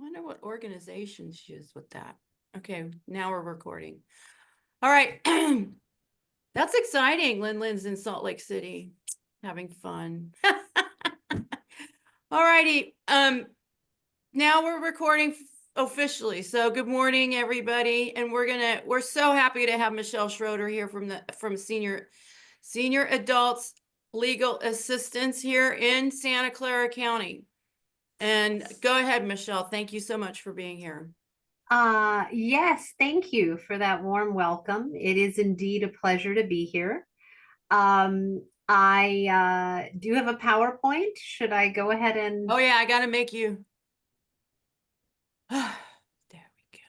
wonder what organizations use with that. Okay, now we're recording. All right. That's exciting. Lynn's in Salt Lake City having fun. All righty. Now we're recording officially. So good morning, everybody. And we're so happy to have Michele Schroeder here from Senior Adults Legal Assistance here in Santa Clara County. And go ahead, Michele. Thank you so much for being here. Yes, thank you for that warm welcome. It is indeed a pleasure to be here. I do have a PowerPoint. Should I go ahead and... Oh yeah, I got to make you. There we go.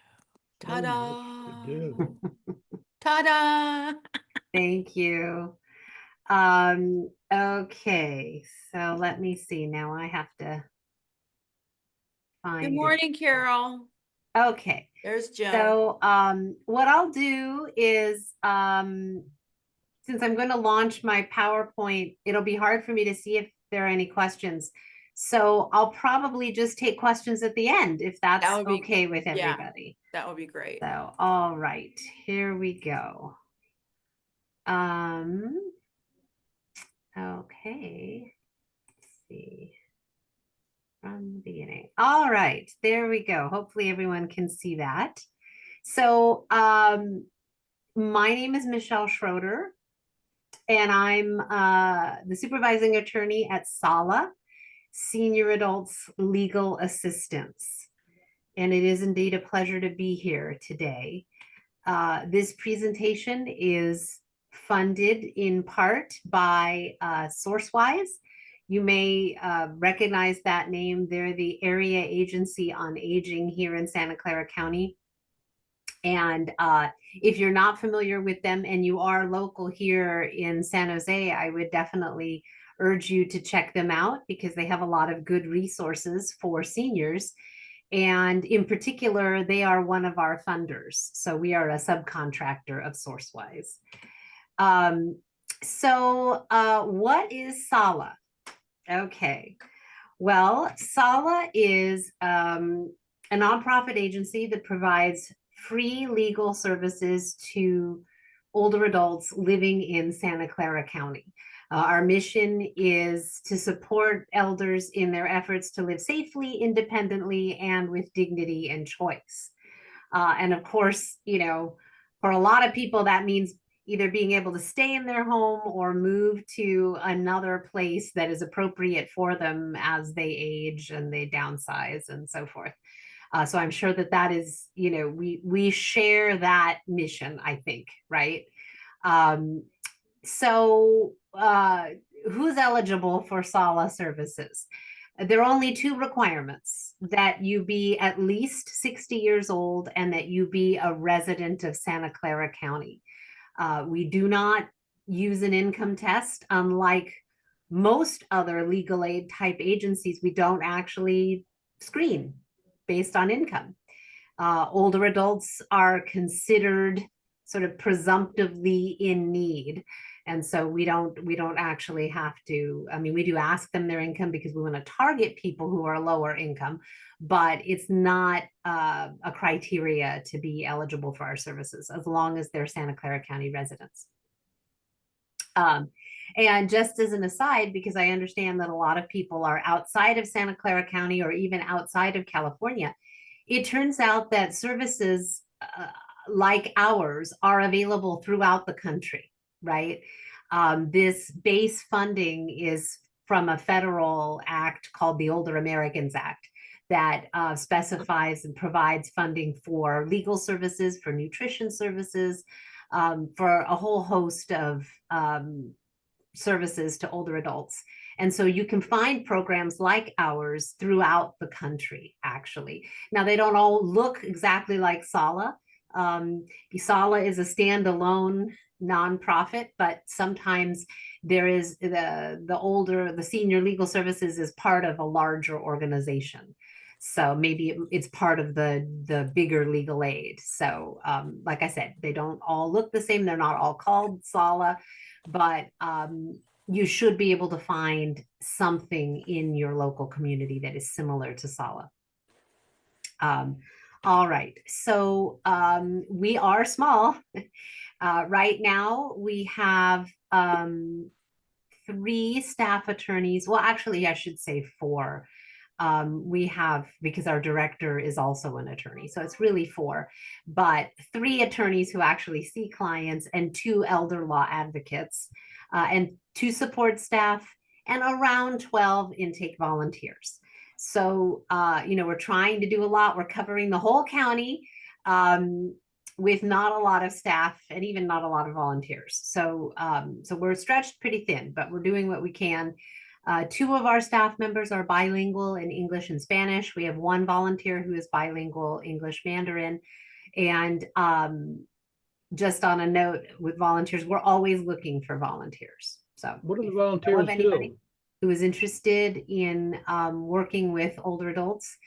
Ta-da. Ta-da. Thank you. Okay, so let me see. Now I have to find Good morning, Carol. Okay. There's Joe. So what I'll do is since I'm going to launch my PowerPoint, it'll be hard for me to see if there are any questions. So I'll probably just take questions at the end if that's okay with everybody. Yeah, that would be great. So, all right, here we go. Okay, let's see. From the beginning. All right, there we go. Hopefully everyone can see that. So my name is Michele Schroeder, and I'm the supervising attorney at SALA, Senior Adults Legal Assistance. And it is indeed a pleasure to be here today. This presentation is funded in part by SourceWise. You may recognize that name. They're the area agency on aging here in Santa Clara County. And if you're not familiar with them and you are local here in San Jose, I would definitely urge you to check them out because they have a lot of good resources for seniors. And in particular, they are one of our funders. So we are a subcontractor of SourceWise. What is SALA? Okay, well, SALA is a nonprofit agency that provides free legal services to older adults living in Santa Clara County. Our mission is to support elders in their efforts to live safely, independently, and with dignity and choice. And of course, you know, for a lot of people, that means either being able to stay in their home or move to another place that is appropriate for them as they age and they downsize and so forth. So I'm sure that that is, you know, we share that mission, I think, right? Who's eligible for SALA services? There are only two requirements: that you be at least 60 years old and that you be a resident of Santa Clara County. We do not use an income test. Unlike most other legal aid type agencies, we don't actually screen based on income. Older adults are considered sort of presumptively in need. And so we don't actually have to, I mean, we do ask them their income because we want to target people who are lower income, but it's not a criteria to be eligible for our services as long as they're Santa Clara County residents. And just as an aside, because I understand that a lot of people are outside of Santa Clara County or even outside of California, it turns out that services like ours are available throughout the country, right? This base funding is from a federal act called the Older Americans Act that specifies and provides funding for legal services, for nutrition services, for a whole host of services to older adults. And so you can find programs like ours throughout the country, actually. Now, they don't all look exactly like SALA. SALA is a standalone nonprofit, but sometimes there is the senior legal services is part of a larger organization. So maybe it's part of the bigger legal aid. So like I said, they don't all look the same. They're not all called SALA, but you should be able to find something in your local community that is similar to SALA. All right, so we are small. Right now, we have 3 staff attorneys. Well, actually, I should say 4. We have, because our director is also an attorney, so it's really 4, but 3 attorneys who actually see clients and 2 elder law advocates and 2 support staff and around 12 intake volunteers. So, we're trying to do a lot. We're covering the whole county with not a lot of staff and even not a lot of volunteers. So, so we're stretched pretty thin, but we're doing what we can. 2 of our staff members are bilingual in English and Spanish. We have 1 volunteer who is bilingual English Mandarin. And just on a note with volunteers, we're always looking for volunteers. So what do the if you know volunteers of anybody do? who is interested in working with older adults,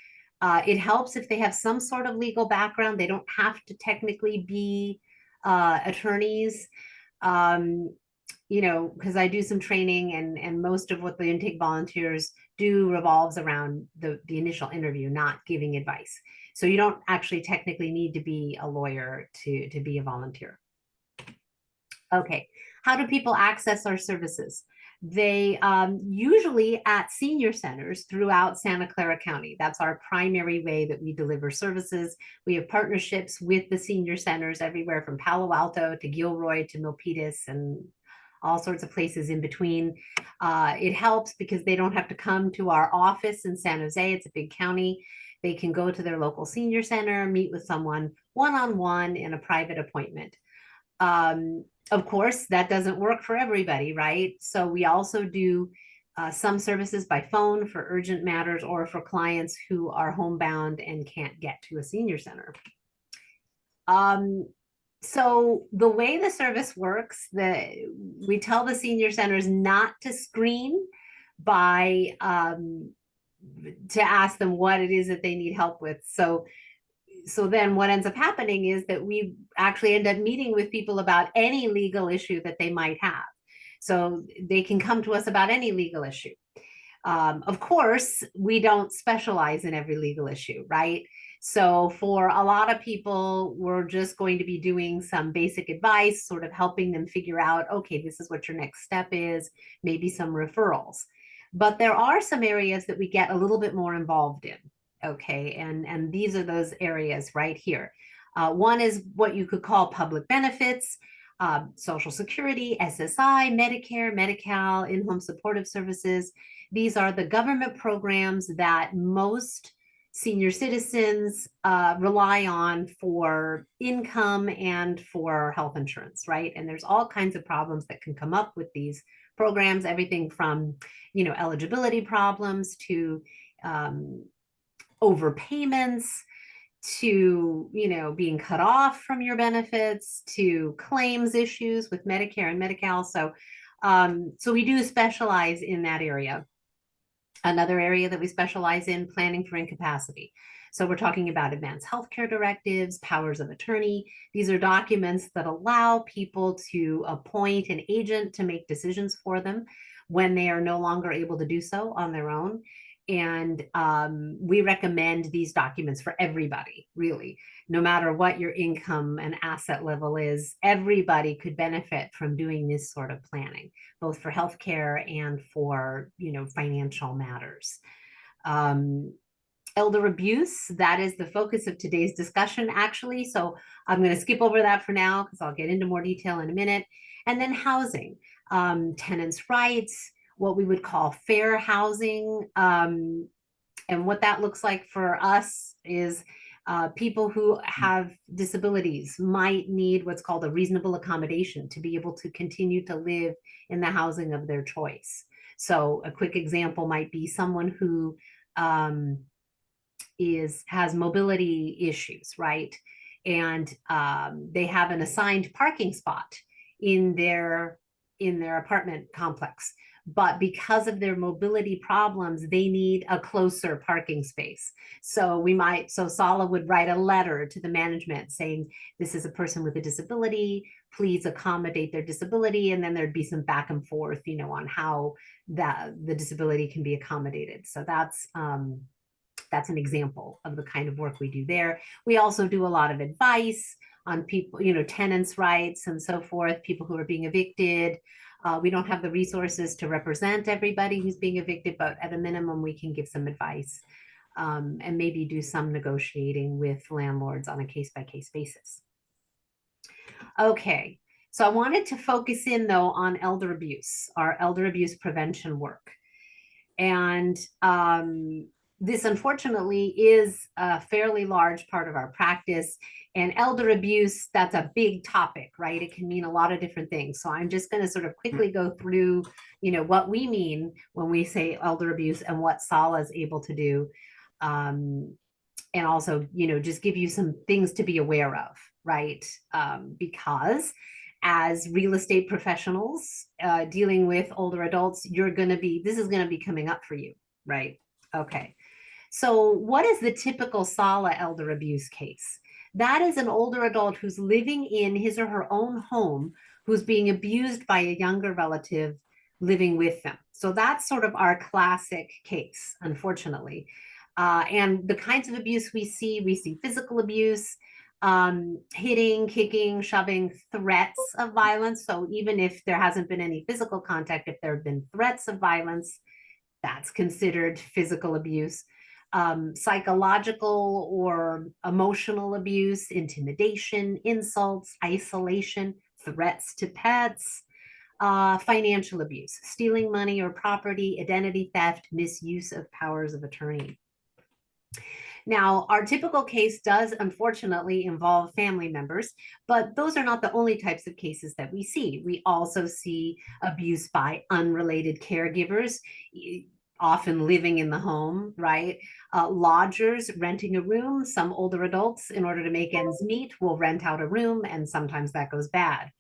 it helps if they have some sort of legal background. They don't have to technically be attorneys. Because I do some training, and most of what the intake volunteers do revolves around the initial interview, not giving advice. So you don't actually technically need to be a lawyer to be a volunteer. Okay, how do people access our services? They usually at senior centers throughout Santa Clara County. That's our primary way that we deliver services. We have partnerships with the senior centers everywhere from Palo Alto to Gilroy to Milpitas and all sorts of places in between. It helps because they don't have to come to our office in San Jose. It's a big county. They can go to their local senior center, meet with someone one-on-one in a private appointment. Of course, that doesn't work for everybody, right? So we also do some services by phone for urgent matters or for clients who are homebound and can't get to a senior center. So the way the service works, we tell the senior centers not to screen by to ask them what it is that they need help with. So then what ends up happening is that we actually end up meeting with people about any legal issue that they might have. So they can come to us about any legal issue. Of course, we don't specialize in every legal issue, right? So for a lot of people, we're just going to be doing some basic advice, sort of helping them figure out, okay, this is what your next step is, maybe some referrals. But there are some areas that we get a little bit more involved in, okay? And these are those areas right here. One is what you could call public benefits, Social Security, SSI, Medicare, Medi-Cal, in-home supportive services. These are the government programs that most senior citizens rely on for income and for health insurance, right? And there's all kinds of problems that can come up with these programs, everything from, eligibility problems to overpayments, to, being cut off from your benefits, to claims issues with Medicare and Medi-Cal. So we do specialize in that area. Another area that we specialize in, planning for incapacity. So we're talking about advanced healthcare directives, powers of attorney. These are documents that allow people to appoint an agent to make decisions for them when they are no longer able to do so on their own. And we recommend these documents for everybody, really. No matter what your income and asset level is, everybody could benefit from doing this sort of planning, both for healthcare and for, financial matters. Elder abuse, that is the focus of today's discussion, actually. So I'm going to skip over that for now because I'll get into more detail in a minute. And then housing, tenants' rights, what we would call fair housing. And what that looks like for us is people who have disabilities might need what's called a reasonable accommodation to be able to continue to live in the housing of their choice. So a quick example might be someone who has mobility issues, right? And they have an assigned parking spot in their apartment complex. But because of their mobility problems, they need a closer parking space. So SALA would write a letter to the management saying, this is a person with a disability, please accommodate their disability. And then there'd be some back and forth, on how the disability can be accommodated. So that's That's an example of the kind of work we do there. We also do a lot of advice on people, you know, tenants' rights and so forth, people who are being evicted. We don't have the resources to represent everybody who's being evicted, but at a minimum, we can give some advice and maybe do some negotiating with landlords on a case-by-case basis. Okay, so I wanted to focus in though on elder abuse, our elder abuse prevention work. And this unfortunately is a fairly large part of our practice. And elder abuse, that's a big topic, right? It can mean a lot of different things. So I'm just going to sort of quickly go through, you know, what we mean when we say elder abuse and what SALA is able to do. And also, you know, just give you some things to be aware of, right? Because as real estate professionals dealing with older adults, this is going to be coming up for you, right? Okay. So what is the typical SALA elder abuse case? That is an older adult who's living in his or her own home, who's being abused by a younger relative living with them. So that's sort of our classic case, unfortunately. And the kinds of abuse we see physical abuse, hitting, kicking, shoving, threats of violence. So even if there hasn't been any physical contact, if there have been threats of violence, that's considered physical abuse. Psychological or emotional abuse, intimidation, insults, isolation, threats to pets, financial abuse, stealing money or property, identity theft, misuse of powers of attorney. Now, our typical case does unfortunately involve family members, but those are not the only types of cases that we see. We also see abuse by unrelated caregivers, often living in the home, right? Lodgers renting a room. Some older adults, in order to make ends meet, will rent out a room, and sometimes that goes bad.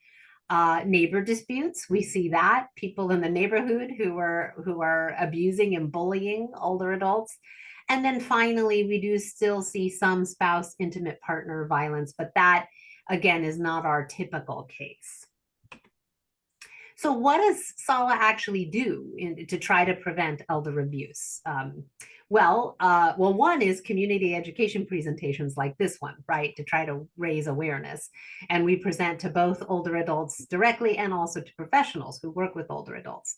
Neighbor disputes, we see that. People in the neighborhood who are abusing and bullying older adults. And then finally, we do still see some spouse, intimate partner violence, but that, again, is not our typical case. So what does SALA actually do to try to prevent elder abuse? Well, one is community education presentations like this one, right, to try to raise awareness. And we present to both older adults directly and also to professionals who work with older adults.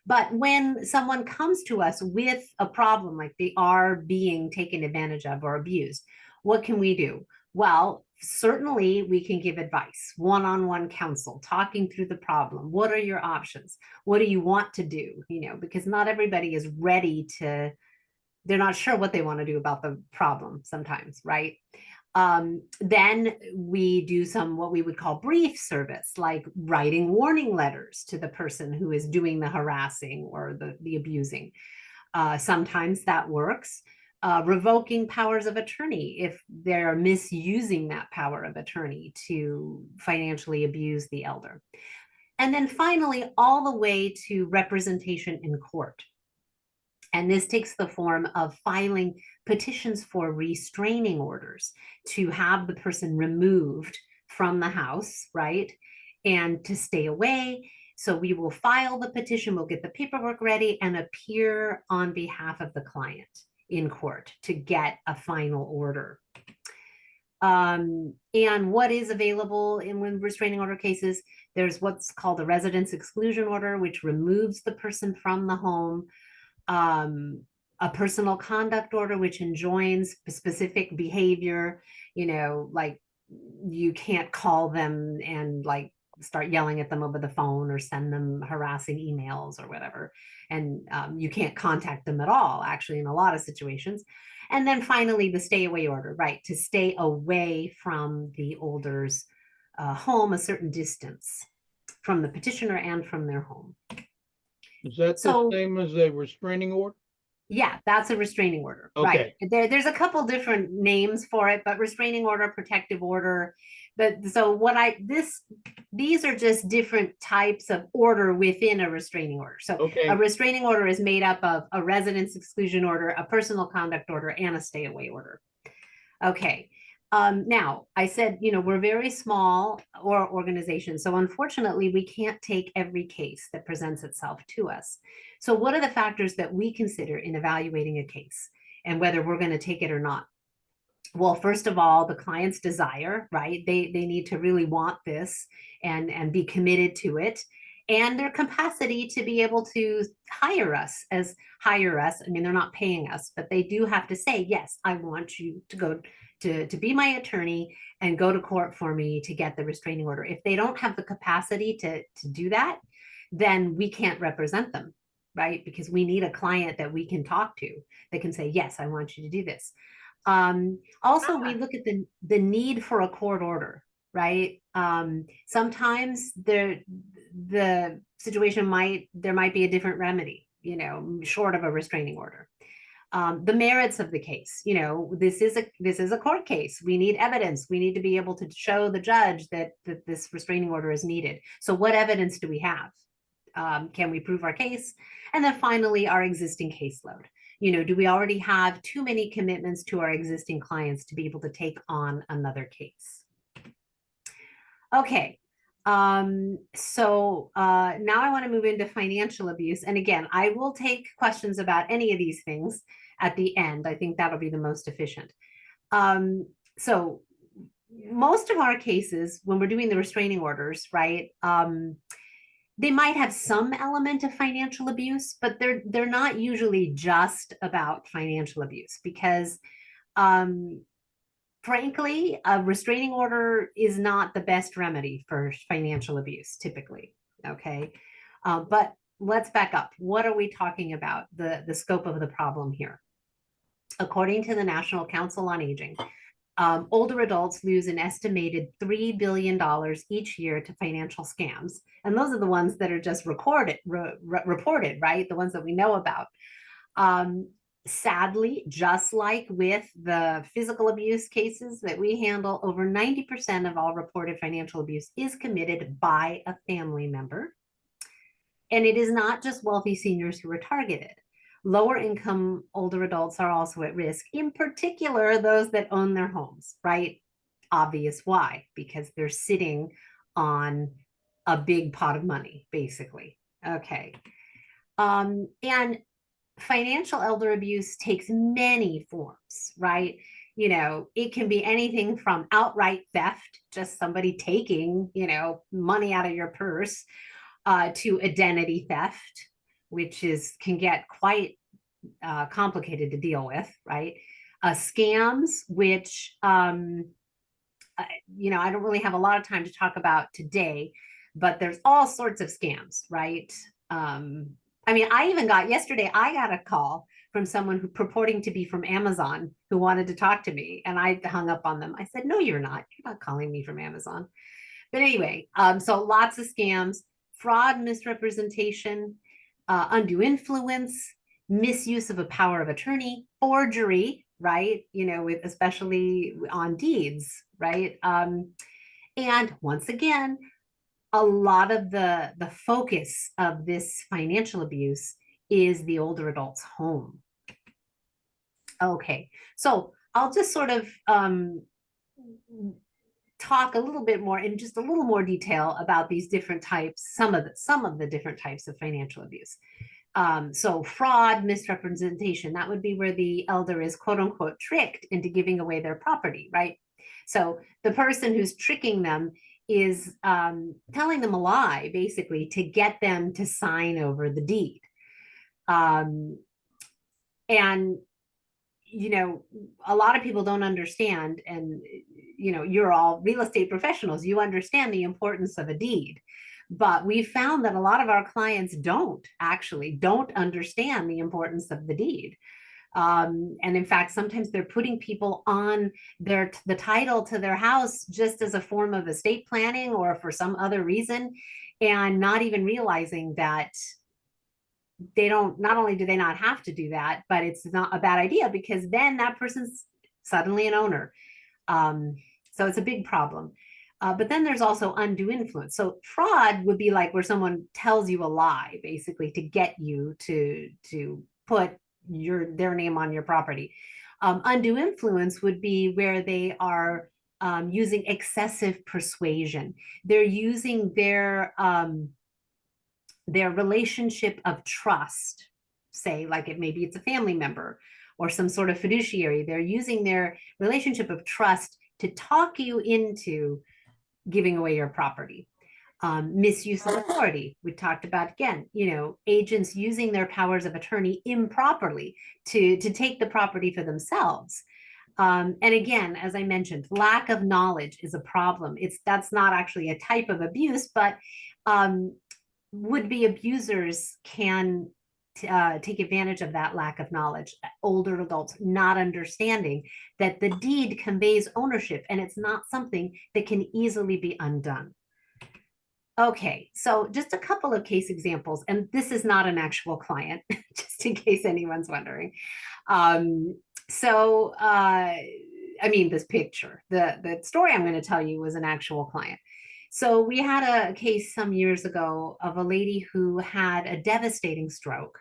But when someone comes to us with a problem, like they are being taken advantage of or abused, what can we do? Well, certainly we can give advice, one-on-one counsel, talking through the problem. What are your options? What do you want to do? You know, because not everybody is ready to, they're not sure what they want to do about the problem sometimes, right? Then we do some what we would call brief service, like writing warning letters to the person who is doing the harassing or the abusing. Sometimes that works. Revoking powers of attorney if they're misusing that power of attorney to financially abuse the elder. And then finally, all the way to representation in court. And this takes the form of filing petitions for restraining orders to have the person removed from the house, right? And to stay away. So we will file the petition, we'll get the paperwork ready and appear on behalf of the client in court to get a final order. And what is available in restraining order cases? There's what's called a residence exclusion order, which removes the person from the home. A personal conduct order, which enjoins specific behavior, you know, like you can't call them and like start yelling at them over the phone or send them harassing emails or whatever. And you can't contact them at all, actually, in a lot of situations. And then finally, the stay away order, right? To stay away from the older's home a certain distance from the petitioner and from their home. Is that the same as a restraining order? Yeah, that's a restraining order, Okay. right? There's a couple different names for it, but restraining order, protective order. But so these are just different types of order within a restraining order. So Okay. a restraining order is made up of a residence exclusion order, a personal conduct order, and a stay away order. Okay. Now, I said, you know, we're very small organization. So unfortunately, we can't take every case that presents itself to us. So what are the factors that we consider in evaluating a case? and whether we're going to take it or not. Well, first of all, the client's desire, right? They need to really want this and be committed to it, and their capacity to be able to hire us. I mean, they're not paying us, but they do have to say, yes, I want you to go to be my attorney and go to court for me to get the restraining order. If they don't have the capacity to do that, then we can't represent them, right? Because we need a client that we can talk to that can say, yes, I want you to do this. Also, we look at the need for a court order, right? Sometimes the situation there might be a different remedy, you know, short of a restraining order. The merits of the case, you know, this is a court case. We need evidence. We need to be able to show the judge that this restraining order is needed. So what evidence do we have? Can we prove our case? And then finally, our existing caseload. You know, do we already have too many commitments to our existing clients to be able to take on another case? Okay, so now I want to move into financial abuse. And again, I will take questions about any of these things at the end. I think that'll be the most efficient. So most of our cases, when we're doing the restraining orders, right, they might have some element of financial abuse, but they're not usually just about financial abuse, because frankly, a restraining order is not the best remedy for financial abuse typically. Okay, but let's back up. What are we talking about? The scope of the problem here. According to the National Council on Aging, older adults lose an estimated $3 billion each year to financial scams. And those are the ones that are just reported, right? The ones that we know about. Sadly, just like with the physical abuse cases that we handle, over 90% of all reported financial abuse is committed by a family member. And it is not just wealthy seniors who are targeted. Lower income older adults are also at risk, in particular, those that own their homes, right? Obvious why, because they're sitting on a big pot of money, basically. Okay. And financial elder abuse takes many forms, right? You know, it can be anything from outright theft, just somebody taking, you know, money out of your purse, to identity theft, which can get quite complicated to deal with, right? Scams, which, you know, I don't really have a lot of time to talk about today, but there's all sorts of scams, right? I mean, yesterday, I got a call from someone who purporting to be from Amazon who wanted to talk to me, and I hung up on them. I said, no, you're not calling me from Amazon. But anyway, so lots of scams, fraud, misrepresentation, undue influence, misuse of a power of attorney, forgery, right? You know, especially on deeds, right? And once again, a lot of the focus of this financial abuse is the older adult's home. Okay, so I'll just sort of talk a little bit more in just a little more detail about these different types, some of the different types of financial abuse. So fraud, misrepresentation, that would be where the elder is quote unquote tricked into giving away their property, right? So the person who's tricking them is telling them a lie, basically, to get them to sign over the deed. And, you know, a lot of people don't understand, and, you know, you're all real estate professionals, you understand the importance of a deed. But we found that a lot of our clients don't understand the importance of the deed. And in fact, sometimes they're putting people on the title to their house just as a form of estate planning or for some other reason, and not even realizing that not only do they not have to do that, but it's not a bad idea, because then that person's suddenly an owner. So it's a big problem. But then there's also undue influence. So fraud would be like where someone tells you a lie, basically, to get you to put their name on your property. Undue influence would be where they are using excessive persuasion. They're using their relationship of trust, say, like maybe it's a family member or some sort of fiduciary. They're using their relationship of trust to talk you into giving away your property. Misuse of authority. We talked about, again, agents using their powers of attorney improperly to take the property for themselves. And again, as I mentioned, lack of knowledge is a problem. That's not actually a type of abuse, but would-be abusers can take advantage of that lack of knowledge. Older adults not understanding that the deed conveys ownership and it's not something that can easily be undone. Okay, so just a couple of case examples, and this is not an actual client, just in case anyone's wondering. This picture, the story I'm going to tell you was an actual client. So we had a case some years ago of a lady who had a devastating stroke.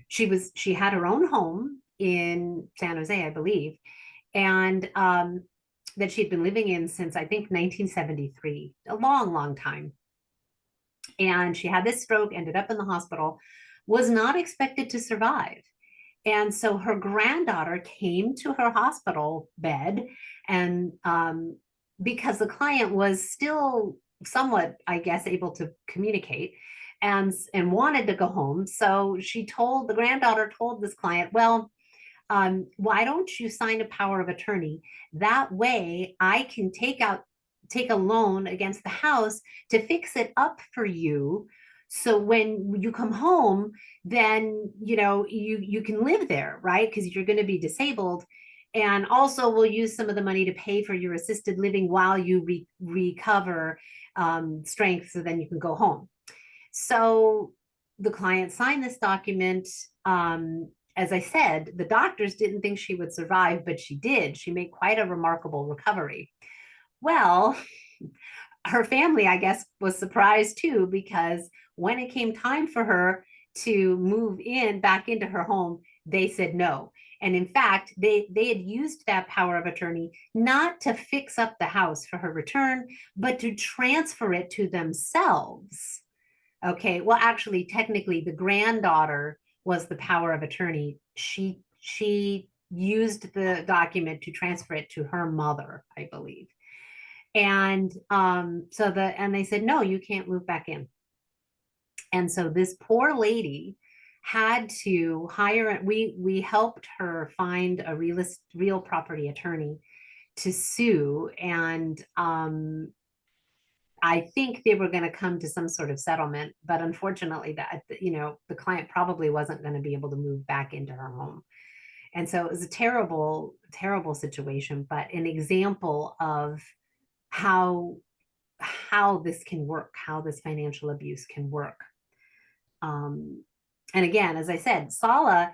She had her own home in San Jose, I believe, and that she'd been living in since, I think, 1973, a long, long time. And she had this stroke, ended up in the hospital, was not expected to survive. And so her granddaughter came to her hospital bed, and because the client was still somewhat, I guess, able to communicate and wanted to go home. So the granddaughter told this client, well, why don't you sign a power of attorney? That way I can take a loan against the house to fix it up for you. So when you come home, then, you can live there, right? Because you're going to be disabled. And also we'll use some of the money to pay for your assisted living while you recover strength, so then you can go home. So the client signed this document. As I said, the doctors didn't think she would survive, but she did. She made quite a remarkable recovery. Well, her family, I guess, was surprised too, because when it came time for her to move back into her home, they said no. And in fact, they had used that power of attorney not to fix up the house for her return, but to transfer it to themselves. Okay, well, actually, technically, the granddaughter was the power of attorney. She used the document to transfer it to her mother, I believe. And they said, no, you can't move back in. And so this poor lady had to hire, we helped her find a real property attorney to sue. And I think they were going to come to some sort of settlement, but unfortunately the client probably wasn't going to be able to move back into her home. And so it was a terrible, terrible situation, but an example of how this can work, how this financial abuse can work. And again, as I said, SALA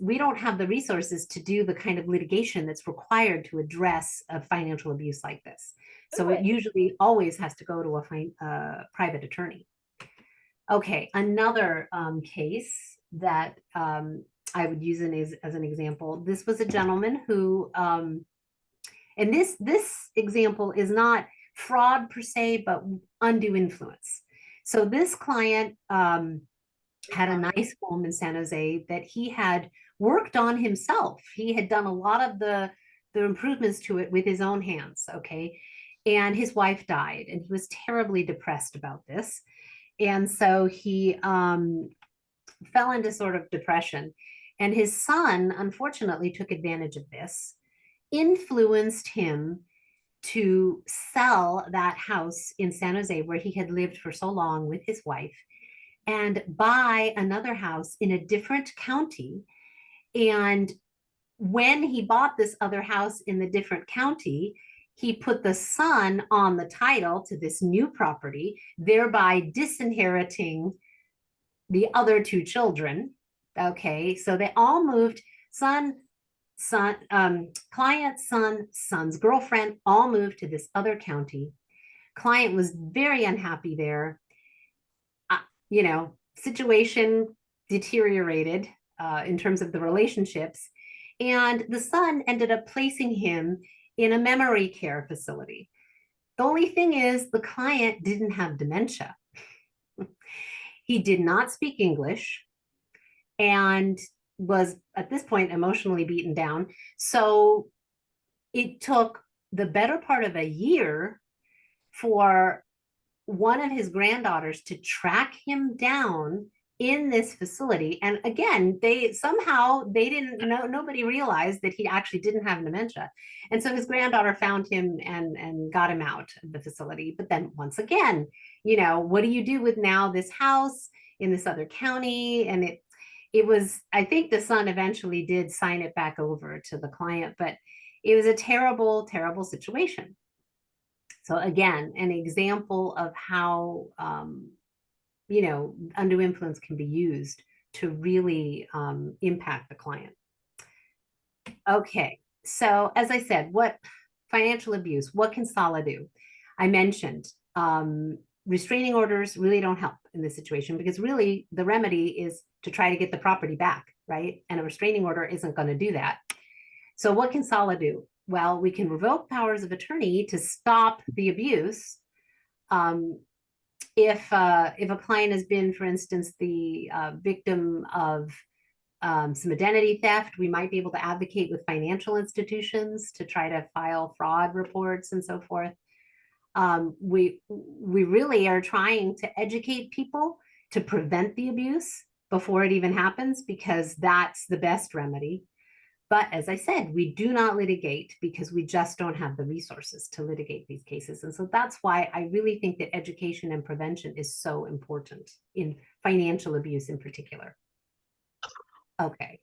we don't have the resources to do the kind of litigation that's required to address a financial abuse like this. So it usually always has to go to a private attorney. Okay, another case that I would use as an example. This was a gentleman who, and this example is not fraud per se, but undue influence. So this client had a nice home in San Jose that he had worked on himself. He had done a lot of the improvements to it with his own hands, okay? And his wife died, and he was terribly depressed about this. And so he fell into sort of depression. And his son, unfortunately, took advantage of this, influenced him to sell that house in San Jose where he had lived for so long with his wife and buy another house in a different county. And when he bought this other house in the different county, he put the son on the title to this new property, thereby disinheriting the other two children. Okay, so they all moved, client, son's girlfriend, all moved to this other county. Client was very unhappy there. Situation deteriorated in terms of the relationships. And the son ended up placing him in a memory care facility. The only thing is the client didn't have dementia. He did not speak English. And was at this point emotionally beaten down. So it took the better part of a year for one of his granddaughters to track him down in this facility. And again, they didn't know, nobody realized that he actually didn't have dementia. And so his granddaughter found him and got him out of the facility. But then once again, you know, what do you do with now this house in this other county? And it was, I think the son eventually did sign it back over to the client, but it was a terrible, terrible situation. So again, an example of how, you know, undue influence can be used to really impact the client. Okay, so as I said, what financial abuse, what can SALA do? I mentioned restraining orders really don't help in this situation because really the remedy is to try to get the property back, right? And a restraining order isn't going to do that. So what can SALA do? Well, we can revoke powers of attorney to stop the abuse. If a client has been, for instance, the victim of some identity theft, we might be able to advocate with financial institutions to try to file fraud reports and so forth. We really are trying to educate people to prevent the abuse before it even happens, because that's the best remedy. But as I said, we do not litigate because we just don't have the resources to litigate these cases. And so that's why I really think that education and prevention is so important in financial abuse in particular. Okay,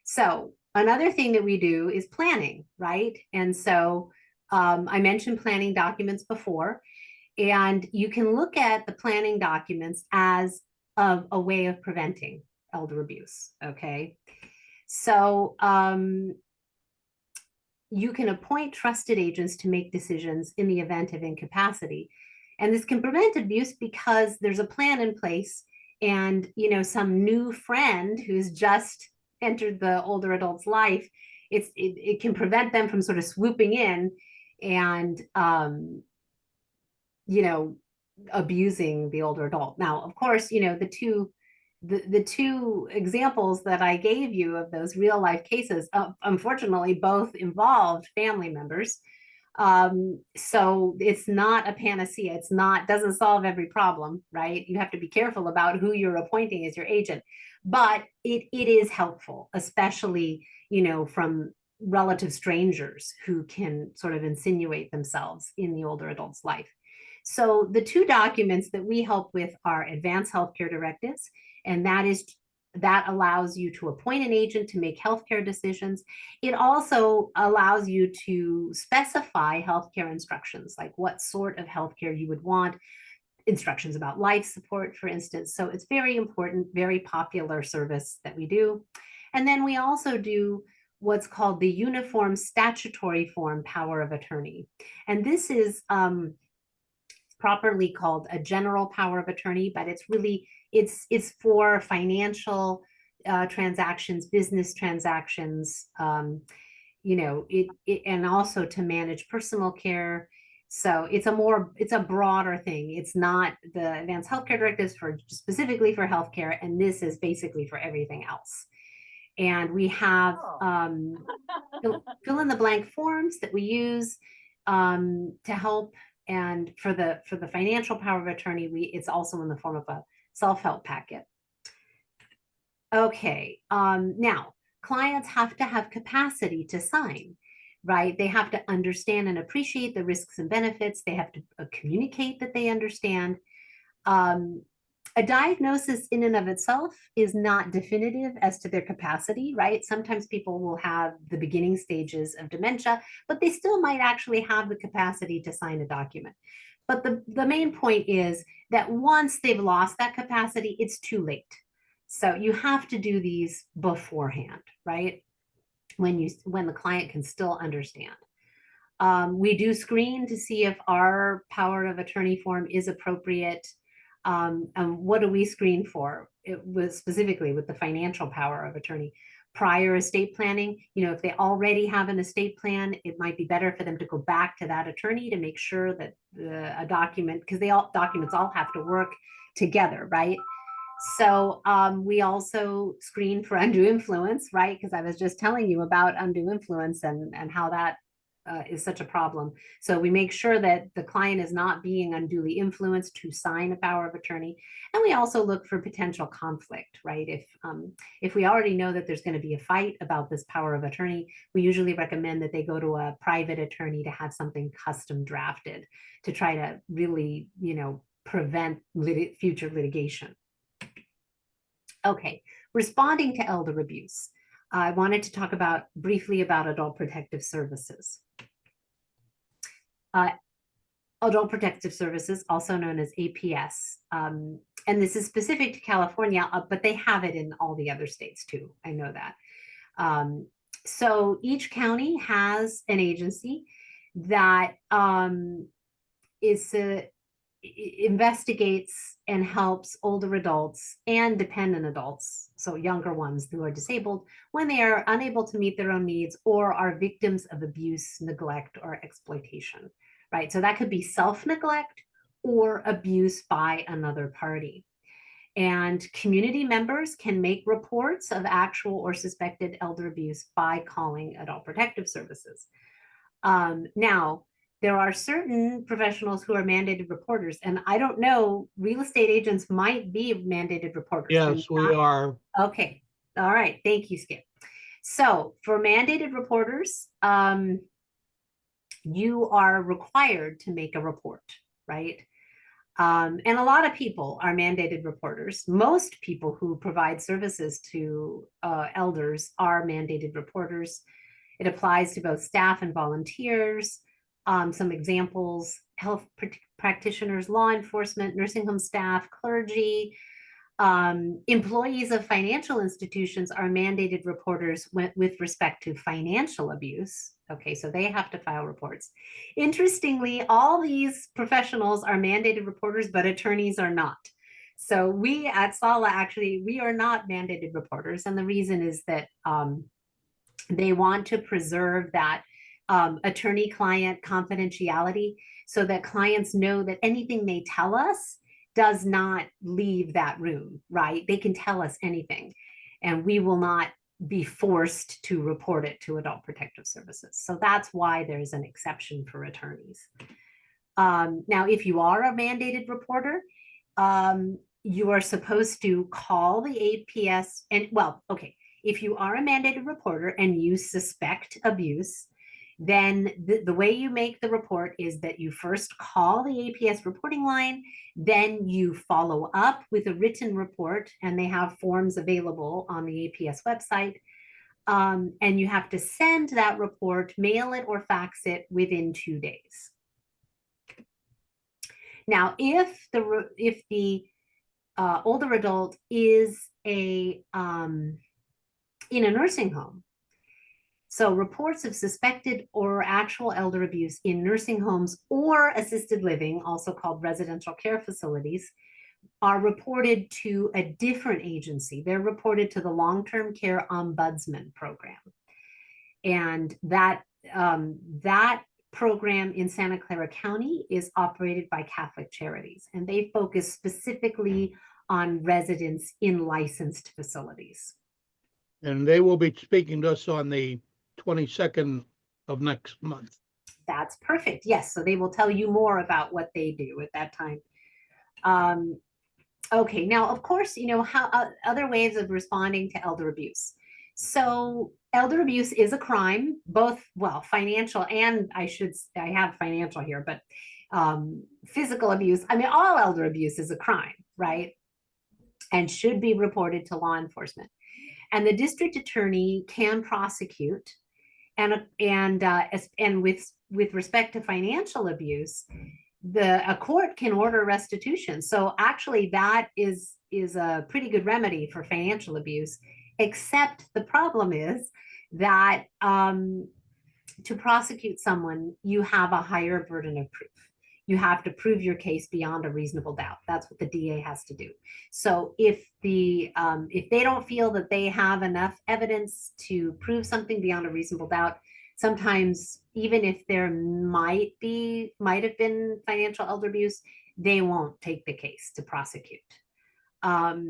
so another thing that we do is planning, right? And so I mentioned planning documents before, and you can look at the planning documents as a way of preventing elder abuse, okay? So you can appoint trusted agents to make decisions in the event of incapacity. And this can prevent abuse because there's a plan in place, and, you know, some new friend who's just entered the older adult's life, it can prevent them from sort of swooping in and, you know, abusing the older adult. Now, of course, you know, the two examples that I gave you of those real life cases, unfortunately, both involved family members. So it's not a panacea. It's not, doesn't solve every problem, right? You have to be careful about who you're appointing as your agent, but it is helpful, especially, you know, from relative strangers who can sort of insinuate themselves in the older adult's life. So the two documents that we help with are advanced healthcare directives, and that allows you to appoint an agent to make healthcare decisions. It also allows you to specify healthcare instructions, like what sort of healthcare you would want, instructions about life support, for instance. So it's very important, very popular service that we do. And then we also do what's called the Uniform Statutory Form Power of Attorney. And this is properly called a general power of attorney, but it's really, it's for financial transactions, business transactions, you know, and also to manage personal care. So it's a broader thing. It's not the advanced healthcare directives for specifically for healthcare, and this is basically for everything else. And we have fill in the blank forms that we use to help. And for the financial power of attorney, it's also in the form of a self-help packet. Okay, now clients have to have capacity to sign, right? They have to understand and appreciate the risks and benefits. They have to communicate that they understand. A diagnosis in and of itself is not definitive as to their capacity, right? Sometimes people will have the beginning stages of dementia, but they still might actually have the capacity to sign a document. But the main point is that once they've lost that capacity, it's too late. So you have to do these beforehand, right? When the client can still understand. We do screen to see if our power of attorney form is appropriate. And what do we screen for? It was specifically with the financial power of attorney. Prior estate planning, you know, if they already have an estate plan, it might be better for them to go back to that attorney to make sure that a document, because documents all have to work together, right? So we also screen for undue influence, right? Because I was just telling you about undue influence and how that is such a problem. So we make sure that the client is not being unduly influenced to sign a power of attorney. And we also look for potential conflict, right? If we already know that there's going to be a fight about this power of attorney, we usually recommend that they go to a private attorney to have something custom drafted to try to really, prevent future litigation. Okay, responding to elder abuse. I wanted to talk briefly about adult protective services. Adult Protective Services, also known as APS. And this is specific to California, but they have it in all the other states too. I know that. So each county has an agency that investigates and helps older adults and dependent adults, so younger ones who are disabled, when they are unable to meet their own needs or are victims of abuse, neglect, or exploitation, right? So that could be self-neglect or abuse by another party. And community members can make reports of actual or suspected elder abuse by calling Adult Protective Services. Now, there are certain professionals who are mandated reporters, and I don't know, real estate agents might be mandated reporters. Yes, we are. Okay. All right. Thank you, Skip. So for mandated reporters, you are required to make a report, right? And a lot of people are mandated reporters. Most people who provide services to elders are mandated reporters. It applies to both staff and volunteers. Some examples: health practitioners, law enforcement, nursing home staff, clergy. Employees of financial institutions are mandated reporters with respect to financial abuse. Okay, so they have to file reports. Interestingly, all these professionals are mandated reporters, but attorneys are not. So we at SALA, actually, we are not mandated reporters. And the reason is that they want to preserve that attorney-client confidentiality so that clients know that anything they tell us does not leave that room, right? They can tell us anything, and we will not be forced to report it to Adult Protective Services. So that's why there's an exception for attorneys. Now, if you are a mandated reporter, you are supposed to call the APS and, well, okay, if you are a mandated reporter and you suspect abuse, then the way you make the report is that you first call the APS reporting line, then you follow up with a written report, and they have forms available on the APS website. And you have to send that report, mail it or fax it within 2 days. Now, if the older adult is in a nursing home, so reports of suspected or actual elder abuse in nursing homes or assisted living, also called residential care facilities, are reported to a different agency. They're reported to the Long-Term Care Ombudsman Program. And that program in Santa Clara County is operated by Catholic Charities, and they focus specifically on residents in licensed facilities. And they will be speaking to us on the 22nd of next month. That's perfect. Yes. So they will tell you more about what they do at that time. Okay. Now, of course, how other ways of responding to elder abuse. So elder abuse is a crime, both, well, financial and I have financial here, but physical abuse. I mean, all elder abuse is a crime, right? And should be reported to law enforcement. And the district attorney can prosecute. And with respect to financial abuse, a court can order restitution. So actually, that is a pretty good remedy for financial abuse. Except the problem is that to prosecute someone, you have a higher burden of proof. You have to prove your case beyond a reasonable doubt. That's what the DA has to do. So if they don't feel that they have enough evidence to prove something beyond a reasonable doubt, sometimes even if there might have been financial elder abuse, they won't take the case to prosecute. But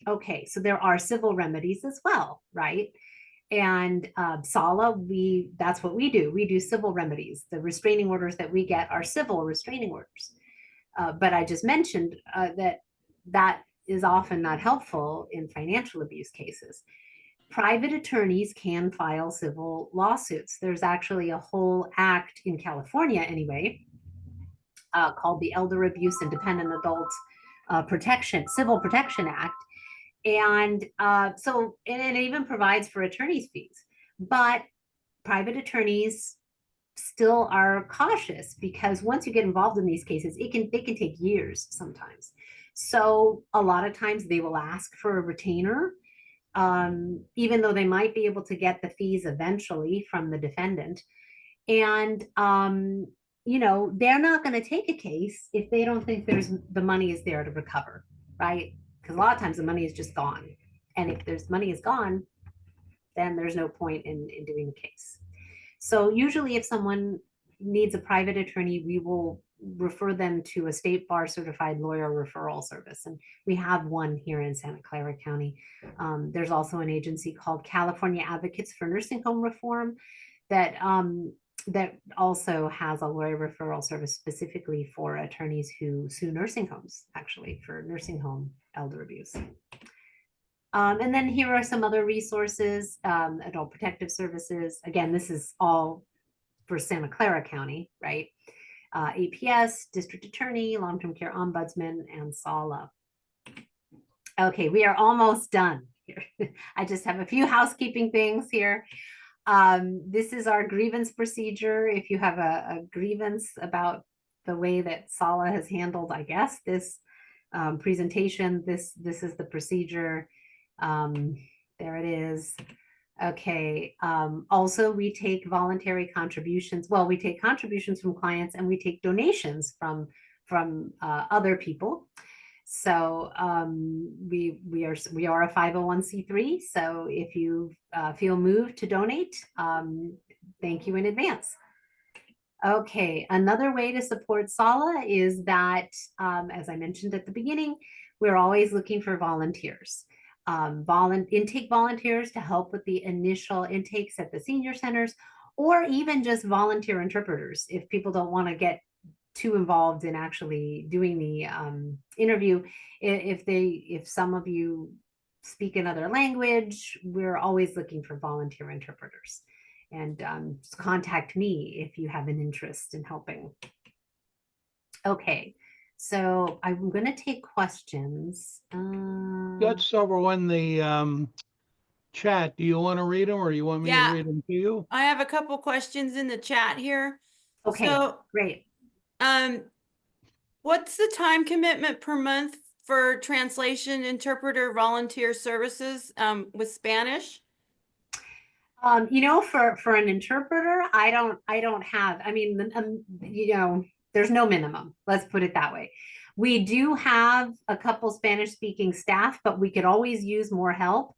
okay, so there are civil remedies as well, right? And SALA, that's what we do. We do civil remedies. The restraining orders that we get are civil restraining orders. But I just mentioned that is often not helpful in financial abuse cases. Private attorneys can file civil lawsuits. There's actually a whole act in California anyway, called the Elder Abuse and Dependent Adult Civil Protection Act. And it even provides for attorney's fees, but private attorneys still are cautious because once you get involved in these cases, they can take years sometimes. So a lot of times they will ask for a retainer, even though they might be able to get the fees eventually from the defendant. And they're not going to take a case if they don't think the money is there to recover, right? Because a lot of times the money is just gone. And if there's money is gone, then there's no point in doing the case. So usually if someone needs a private attorney, we will refer them to a state bar certified lawyer referral service. And we have one here in Santa Clara County. There's also an agency called California Advocates for Nursing Home Reform that also has a lawyer referral service specifically for attorneys who sue nursing homes, actually, for nursing home elder abuse. And then here are some other resources, Adult Protective Services. Again, this is all for Santa Clara County, right? APS, District Attorney, Long-Term Care Ombudsman, and SALA. Okay, we are almost done here. I just have a few housekeeping things here. This is our grievance procedure. If you have a grievance about the way that SALA has handled, I guess, this presentation, this is the procedure. There it is. Okay. Also, we take voluntary contributions. Well, we take contributions from clients and we take donations from other people. So we are a 501c3. So if you feel moved to donate, thank you in advance. Okay, another way to support SALA is that, as I mentioned at the beginning, we're always looking for volunteers. Intake volunteers to help with the initial intakes at the senior centers, or even just volunteer interpreters if people don't want to get too involved in actually doing the interview. If some of you speak another language, we're always looking for volunteer interpreters. And just contact me if you have an interest in helping. Okay, so I'm going to take questions. Got several in the chat. Do you want to read them or you want me to read them to you? I have a couple questions in the chat here. Okay, so, great. What's the time commitment per month for translation interpreter volunteer services with Spanish? For an interpreter, I don't have, there's no minimum. Let's put it that way. We do have a couple Spanish speaking staff, but we could always use more help.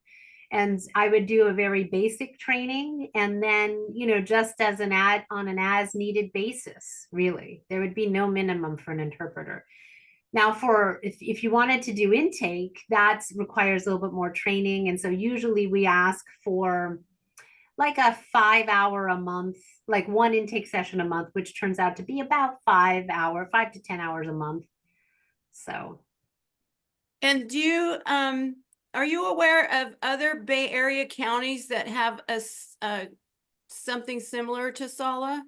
And I would do a very basic training. And then, just on an as needed basis, really, there would be no minimum for an interpreter. Now, if you wanted to do intake, that requires a little bit more training. And so usually we ask for like a 5 hour a month, like one intake session a month, which turns out to be about 5 to 10 hours a month. So. And are you aware of other Bay Area counties that have something similar to SALA?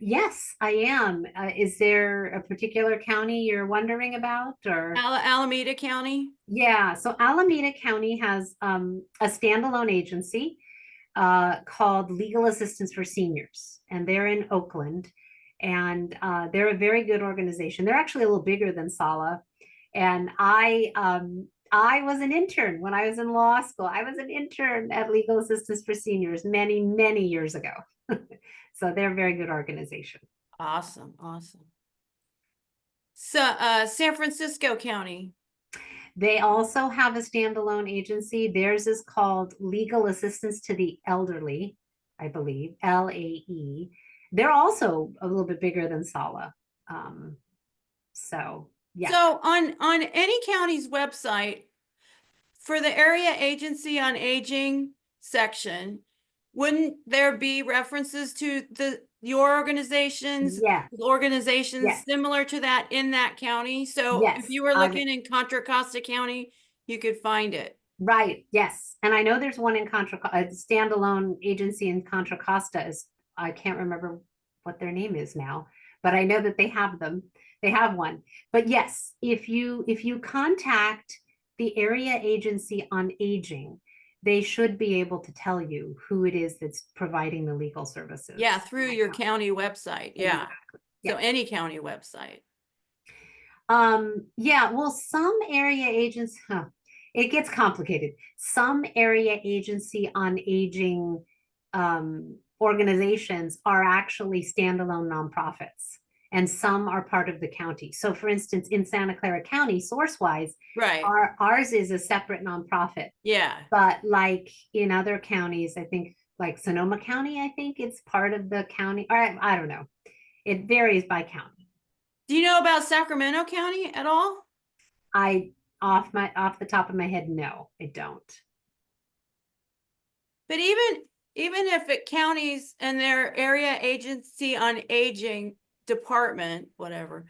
Yes, I am. Is there a particular county you're wondering about, or? Alameda County? Yeah, so Alameda County has a standalone agency called Legal Assistance for Seniors, and they're in Oakland, and they're a very good organization. They're actually a little bigger than SALA, and I was an intern when I was in law school. I was an intern at Legal Assistance for Seniors many, many years ago. So they're a very good organization. Awesome. So San Francisco County. They also have a standalone agency. Theirs is called Legal Assistance to the Elderly, I believe, LAE. They're also a little bit bigger than SALA. So Yeah. So on any county's website, for the area agency on aging section, wouldn't there be references to your organizations, Yeah. organizations Yes. similar to that in that county? So Yes. if you were looking in Contra Costa County, you could find it. Right. Yes. And I know there's one in a standalone agency in Contra Costa is, I can't remember what their name is now, but I know that they have them. They have one. But yes, if you contact the area agency on aging, they should be able to tell you who it is that's providing the legal services. Yeah, through your county website. Yeah. Exactly. So any county website. Yeah, well, some area agents, it gets complicated. Some area agency on aging organizations are actually standalone nonprofits, and some are part of the county. So for instance, in Santa Clara County, SourceWise, Right. ours is a separate nonprofit. Yeah. But like in other counties, I think like Sonoma County, I think it's part of the county. Or I don't know. It varies by county. Do you know about Sacramento County at all? Off the top of my head, no, I don't. But even if it counties and their area agency on aging department, whatever,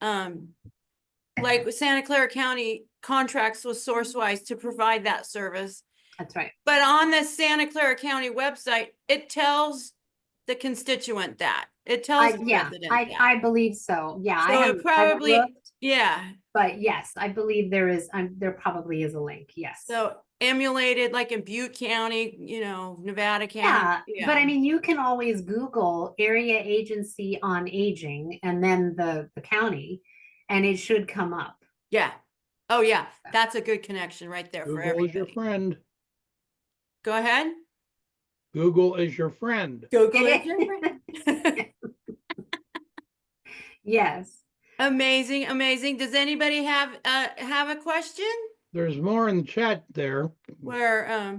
like Santa Clara County contracts with SourceWise to provide that service. That's right. But on the Santa Clara County website, it tells the constituent that. It tells the resident that. I believe so. Yeah, So it probably, yeah. But yes, I believe there probably is a link. Yes. So emulated like in Butte County, Nevada County. Yeah, but I mean, you can always Google area agency on aging and then the county, and it should come up. Yeah. Oh yeah, that's a good connection right there for everybody. Google is your friend. Go ahead. Google is your friend. Google is your friend. Yes. Amazing, amazing. Does anybody have a question? There's more in the chat there. Where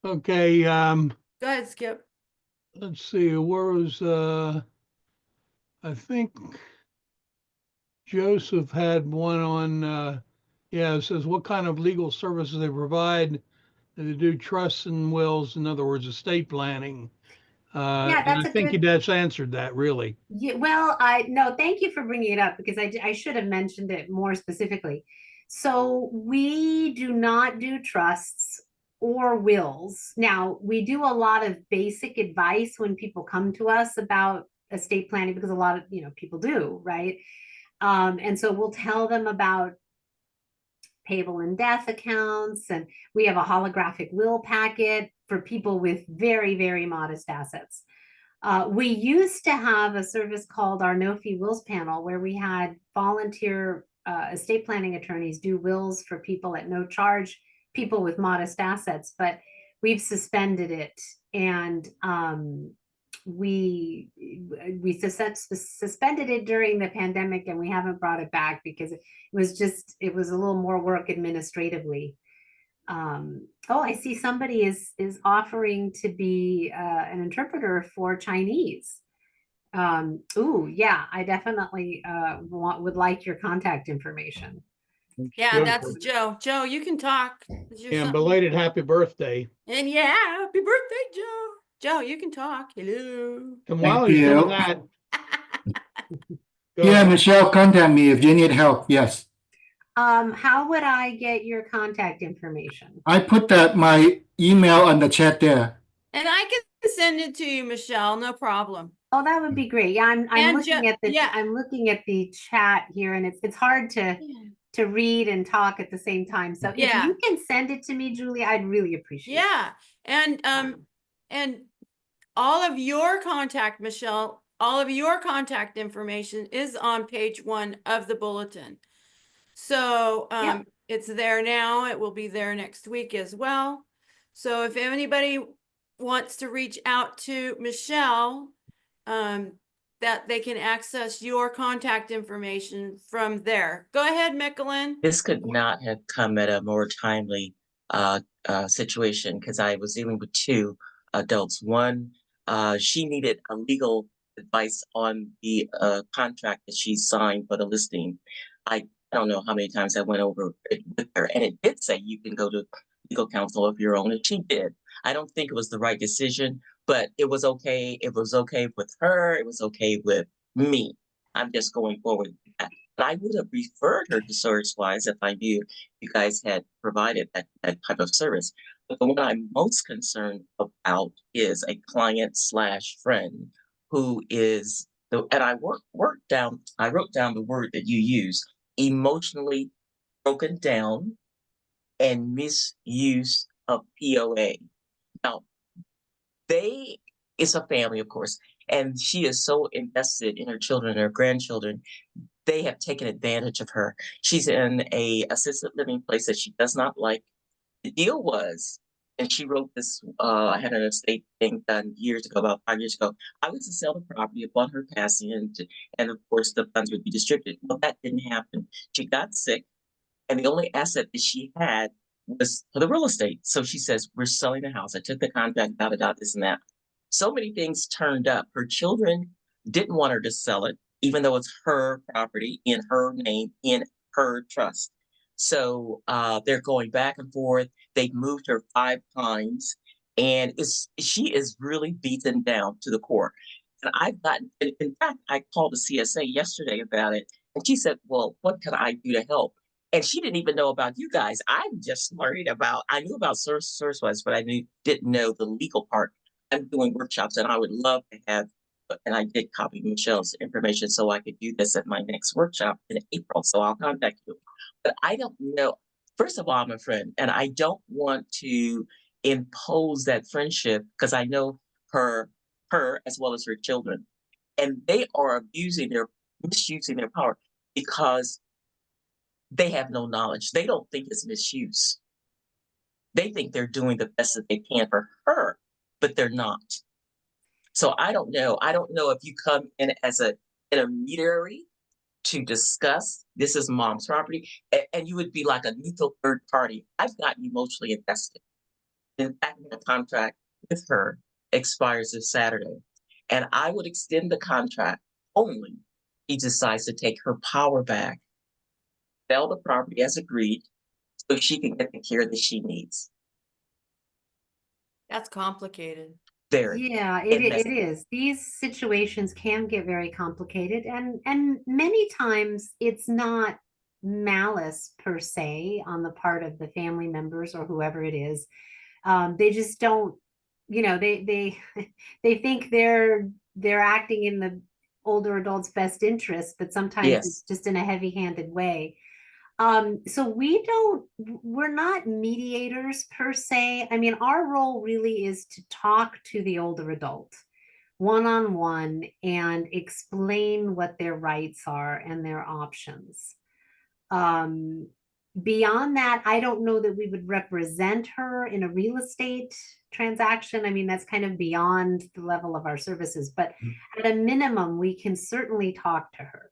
Okay, go ahead, Skip. let's see, where was I think Joseph had one on yeah, it says what kind of legal services they provide. They do trusts and wills, in other words, estate planning. Yeah, and I think that's answered that really. Yeah, well, no, thank you for bringing it up because I should have mentioned it more specifically. So we do not do trusts or wills. Now, we do a lot of basic advice when people come to us about estate planning because a lot of, people do, right? And so we'll tell them about payable in death accounts, and we have a holographic will packet for people with very, very modest assets. We used to have a service called our No Fee Wills Panel, where we had volunteer estate planning attorneys do wills for people at no charge, people with modest assets, but we've suspended it. And we suspended it during the pandemic, and we haven't brought it back because it was a little more work administratively. Oh, I see somebody is offering to be an interpreter for Chinese. Ooh, yeah, I definitely would like your contact information. Yeah, that's Joe. Joe, you can talk. And belated happy birthday. And yeah, happy birthday, Joe. Joe, you can talk. Hello. And while he's doing that, yeah, Michelle, contact me if you need help. Yes. How would I get your contact information? I put my email on the chat there. And I can send it to you, Michelle. No problem. Oh, that would be great. Yeah, I'm looking at I'm looking at the chat here, and it's hard to read and talk at the same time. So if you can send it to me, Julie, I'd really appreciate it. Yeah, and all of your contact, Michelle, all of your contact information is on page 1 of the bulletin. So it's there now. It will be there next week as well. So if anybody wants to reach out to Michelle, that they can access your contact information from there. Go ahead, Michele. This could not have come at a more timely situation because I was dealing with 2 adults. One, she needed a legal advice on the contract that she signed for the listing. I don't know how many times I went over it with her, and it did say you can go to legal counsel of your own, and she did. I don't think it was the right decision, but it was okay. It was okay with her. It was okay with me. I'm just going forward with that. But I would have referred her to SourceWise if I knew you guys had provided that type of service. But the one I'm most concerned about is a client slash friend who is and I I wrote down the word that you used, emotionally broken down and misuse of POA. Now, it's a family, of course, and she is so invested in her children and her grandchildren. They have taken advantage of her. She's in a assisted living place that she does not like. The deal was, and she wrote this, I had an estate thing done years ago, about 5 years ago. I was to sell the property upon her passing, and of course the funds would be distributed. Well, that didn't happen. She got sick, and the only asset that she had was for the real estate. So she says, we're selling the house. I took the contract, this and that. So many things turned up. Her children didn't want her to sell it, even though it's her property in her name, in her trust. So they're going back and forth. They've moved her 5 times, and she is really beaten down to the core. And in fact, I called the CSA yesterday about it, and she said, well, what can I do to help? And she didn't even know about you guys. I'm just learning I knew about SourceWise, but didn't know the legal part. I'm doing workshops, and I would love to have, and I did copy Michele's information so I could do this at my next workshop in April. So I'll contact you. But I don't know. First of all, I'm a friend, and I don't want to impose that friendship because I know her as well as her children. And they are misusing their power because they have no knowledge. They don't think it's misuse. They think they're doing the best that they can for her, but they're not. So I don't know. I don't know if you come in as an intermediary to discuss, this is mom's property, and you would be like a neutral third party. I've gotten emotionally invested. In fact, the contract with her expires this Saturday, and I would extend the contract only if she decides to take her power back, sell the property as agreed, so she can get the care that she needs. That's complicated. Very. Yeah, it is. These situations can get very complicated, and many times it's not malice per se on the part of the family members or whoever it is. They just don't, they they think they're acting in the older adult's best interest, but sometimes it's just in a heavy-handed way. So we're not mediators per se. I mean, our role really is to talk to the older adult one-on-one and explain what their rights are and their options. Beyond that, I don't know that we would represent her in a real estate transaction. I mean, that's kind of beyond the level of our services, but at a minimum, we can certainly talk to her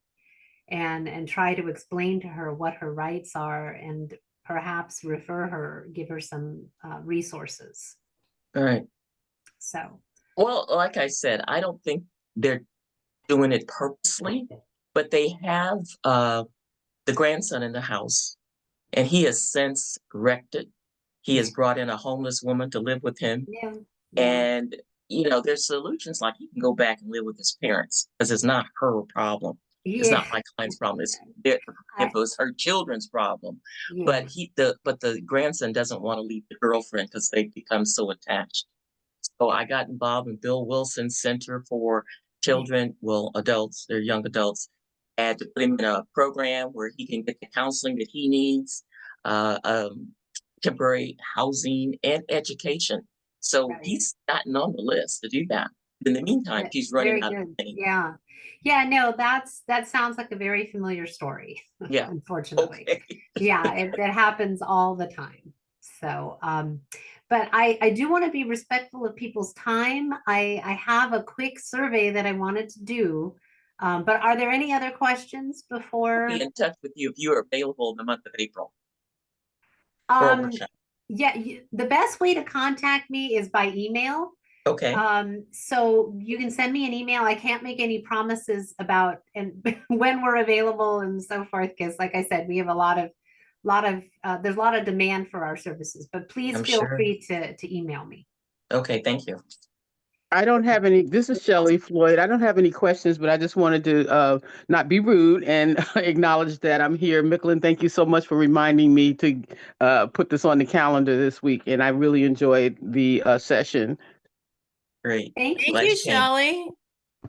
and try to explain to her what her rights are and perhaps give her some resources. All right. So. Well, like I said, I don't think they're doing it purposely, but they have the grandson in the house, and he has since wrecked it. He has brought in a homeless woman to live with him. Yeah. And, there's solutions like he can go back and live with his parents because it's not her problem. Yeah. It's not my client's problem. It was her children's problem. Yeah. But the grandson doesn't want to leave the girlfriend because they've become so attached. So I got involved in Bill Wilson's Center for Children, adults, they're young adults, and to put him in a program where he can get the counseling that he needs, temporary housing and education. So he's gotten on the list to do that. In the meantime, he's running out of money. Yeah. Yeah, no, that sounds like a very familiar story. Yeah. Unfortunately. Okay. Yeah, it happens all the time. So, but I do want to be respectful of people's time. I have a quick survey that I wanted to do. But are there any other questions before? I'll be in touch with you if you are available in the month of April. Yeah, the best way to contact me is by email. Okay. So you can send me an email. I can't make any promises about and when we're available and so forth, because like I said, we have a lot of there's a lot of demand for our services, but please I'm feel sure. free to email me. Okay, thank you. I don't have any, this is Shelley Floyd. I don't have any questions, but I just wanted to not be rude and acknowledge that I'm here. Michelin, thank you so much for reminding me to put this on the calendar this week. And I really enjoyed the session. Great. Thank you. Thank Glad you, you came. Shelley.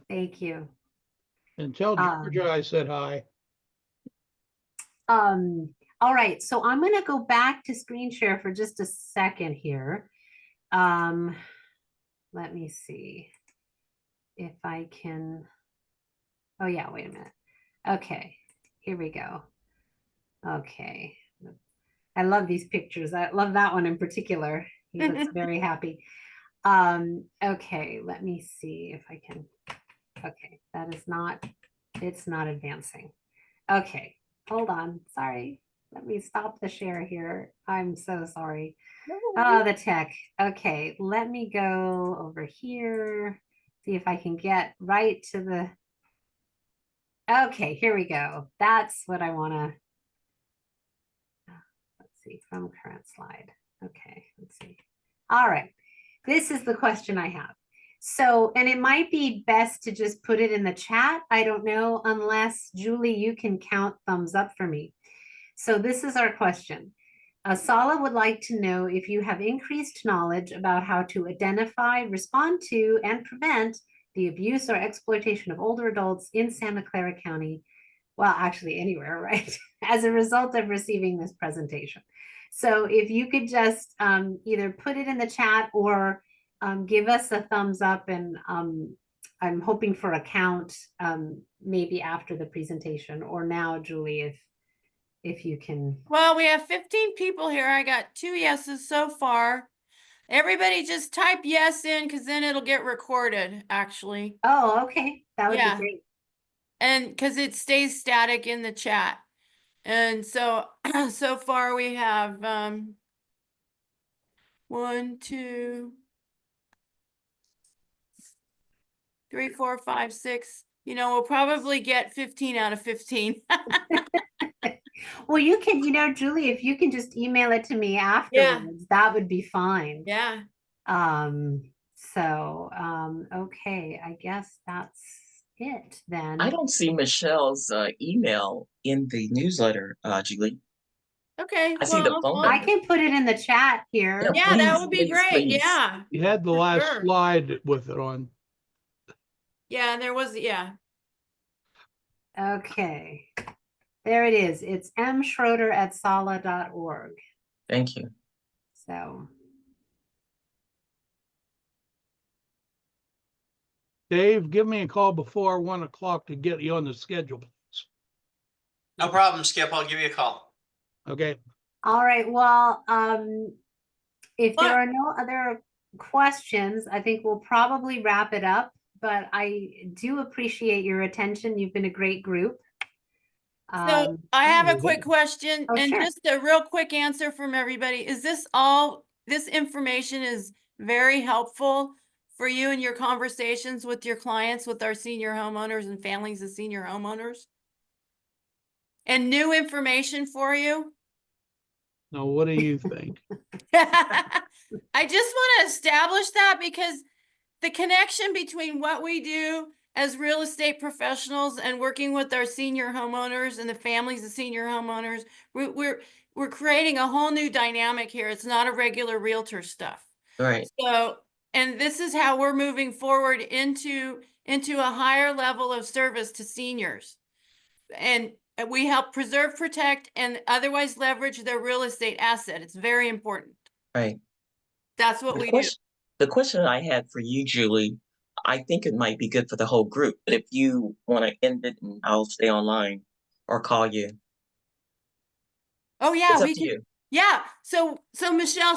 Thank you. And tell Georgia I said hi. All right, so I'm gonna go back to screen share for just a second here. Let me see if I can. Oh yeah, wait a minute. Okay, here we go. Okay, I love these pictures. I love that one in particular. He looks very happy. Okay, let me see if I can. Okay, that is not, it's not advancing. Okay, hold on. Sorry. Let me stop the share here. I'm so sorry. Oh, the tech. Okay, let me go over here. See if I can get right to the. Okay, here we go. That's what I want to. Let's see, from current slide. Okay, let's see. All right, this is the question I have. So, and it might be best to just put it in the chat. I don't know, unless Julie, you can count thumbs up for me. So this is our question. SALA would like to know if you have increased knowledge about how to identify, respond to, and prevent the abuse or exploitation of older adults in Santa Clara County, well, actually anywhere, right, as a result of receiving this presentation. So if you could just either put it in the chat or give us a thumbs up, and I'm hoping for a count maybe after the presentation, or now, Julie, if you can. Well, we have 15 people here. I got 2 yeses so far. Everybody just type yes in, because then it'll get recorded, actually. Oh, okay. That would Yeah. be great. And because it stays static in the chat. And so, so far we have 1, 2, 3, 4, 5, 6. You know, we'll probably get 15 out of 15. Well, you can, Julie, if you can just email it to me afterwards, that would be fine. Yeah. Okay, I guess that's it then. I don't see Michelle's email in the newsletter, Julie. Okay. I see the well, phone well, I number. can put it in the chat here. Yeah, that Please, would be please, great. please. Yeah. You had the For last sure. slide with it on. Yeah, there was, yeah. Okay, there it is. It's mschroeder@sala.org. Thank you. So, Dave, give me a call before 1 o'clock to get you on the schedule. No problem, Skip. I'll give you a call. Okay. all right, well, if there What? are no other questions, I think we'll probably wrap it up, but I do appreciate your attention. You've been a great group. So I have a maybe. quick question, Oh, and sure. just a real quick answer from everybody. Is this information is very helpful for you in your conversations with your clients, with our senior homeowners and families of senior homeowners? And new information for you? Now, what do you think? I just want to establish that, because the connection between what we do as real estate professionals and working with our senior homeowners and the families of senior homeowners, we're creating a whole new dynamic here. It's not a regular realtor stuff. All right. So, and this is how we're moving forward into a higher level of service to seniors. And we help preserve, protect, and otherwise leverage their real estate asset. It's very important. Right. That's what we do. The question I had for you, Julie, I think it might be good for the whole group, but if you want to end it, and I'll stay online or call you. Oh yeah, It's up we to can. you. Yeah. So Michele,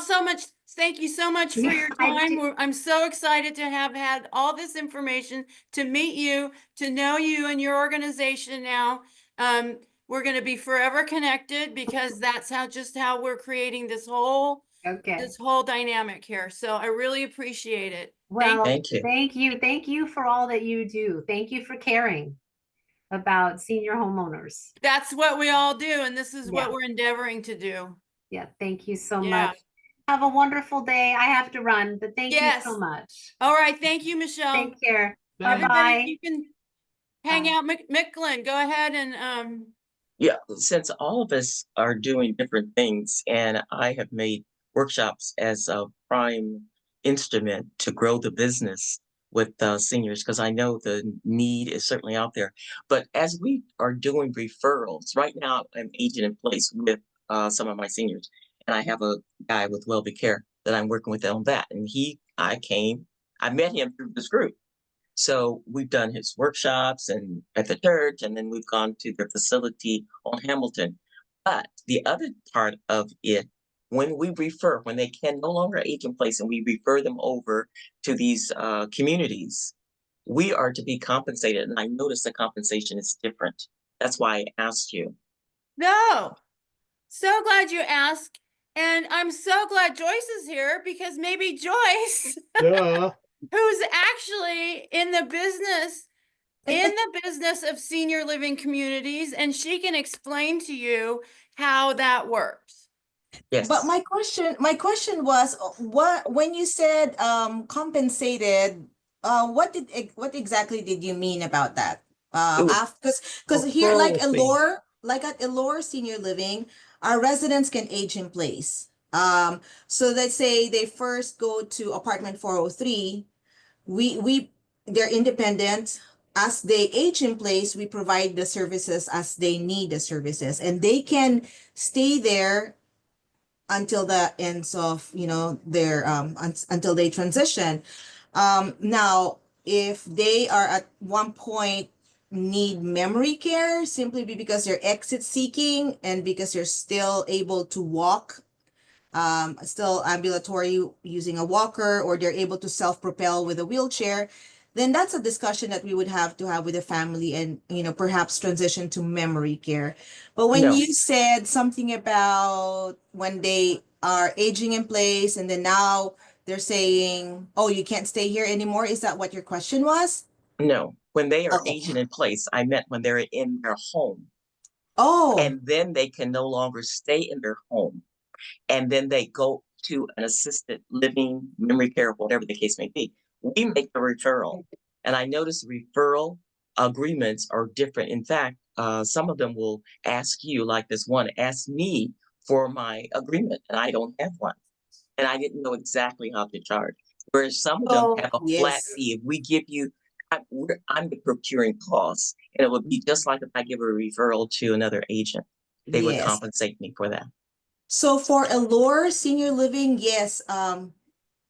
thank you so much for your time. I'm so excited to have had all this information, to meet you, to know you and your organization now. We're going to be forever connected, because that's just how we're creating this whole Okay. this whole dynamic here. So I really appreciate it. Well, Thank you. thank you. Thank you for all that you do. Thank you for caring about senior homeowners. That's what we all do, and this is Yeah. what we're endeavoring to do. Yeah, thank you so Yeah. much. Have a wonderful day. I have to run, but thank you so Yes. much. All right, thank you, Michelle. Take care. Thank you. Everybody, Bye-bye. you can hang out. Micklin, go ahead and Yeah, since all of us are doing different things, and I have made workshops as a prime instrument to grow the business with seniors, because I know the need is certainly out there. But as we are doing referrals, right now I'm agent in place with some of my seniors, and I have a guy with Wellbe Care that I'm working with on that. And I met him through this group. So we've done his workshops and at the church, and then we've gone to the facility on Hamilton. But the other part of it, when we refer, when they can no longer age in place and we refer them over to these communities, we are to be compensated. And I noticed the compensation is different. That's why I asked you. no. So glad you asked. And I'm so glad Joyce is here because maybe Joyce, Duh. who's actually in the business of senior living communities, and she can explain to you how that works. Yes. But my question was, what when you said compensated, what exactly did you mean about that? It was- Because here, like Referral fee. Like at Allure Senior Living, our residents can age in place. So let's say they first go to apartment 403, they're independent. As they age in place, we provide the services as they need the services, and they can stay there until the ends of their until they transition. Now if they are at one point need memory care simply because they're exit seeking and because they're still able to walk, still ambulatory using a walker, or they're able to self-propel with a wheelchair, then that's a discussion that we would have to have with the family and perhaps transition to memory care. But when No. you said something about when they are aging in place and then now they're saying, oh, you can't stay here anymore, is that what your question was? No, when they are Okay. aging in place, I meant when they're in their home. Oh, And then they can no longer stay in their home. And then they go to an assisted living, memory care, whatever the case may be. We make the referral. And I notice referral agreements are different. In fact, some of them will ask you, like this one, ask me for my agreement, and I don't have one. And I didn't know exactly how to charge. Whereas some of them have a flat yes. fee. If we give you, I'm the procuring cost, and it would be just like if I give a referral to another agent. They would Yes. compensate me for that. So for Allure Senior Living, yes,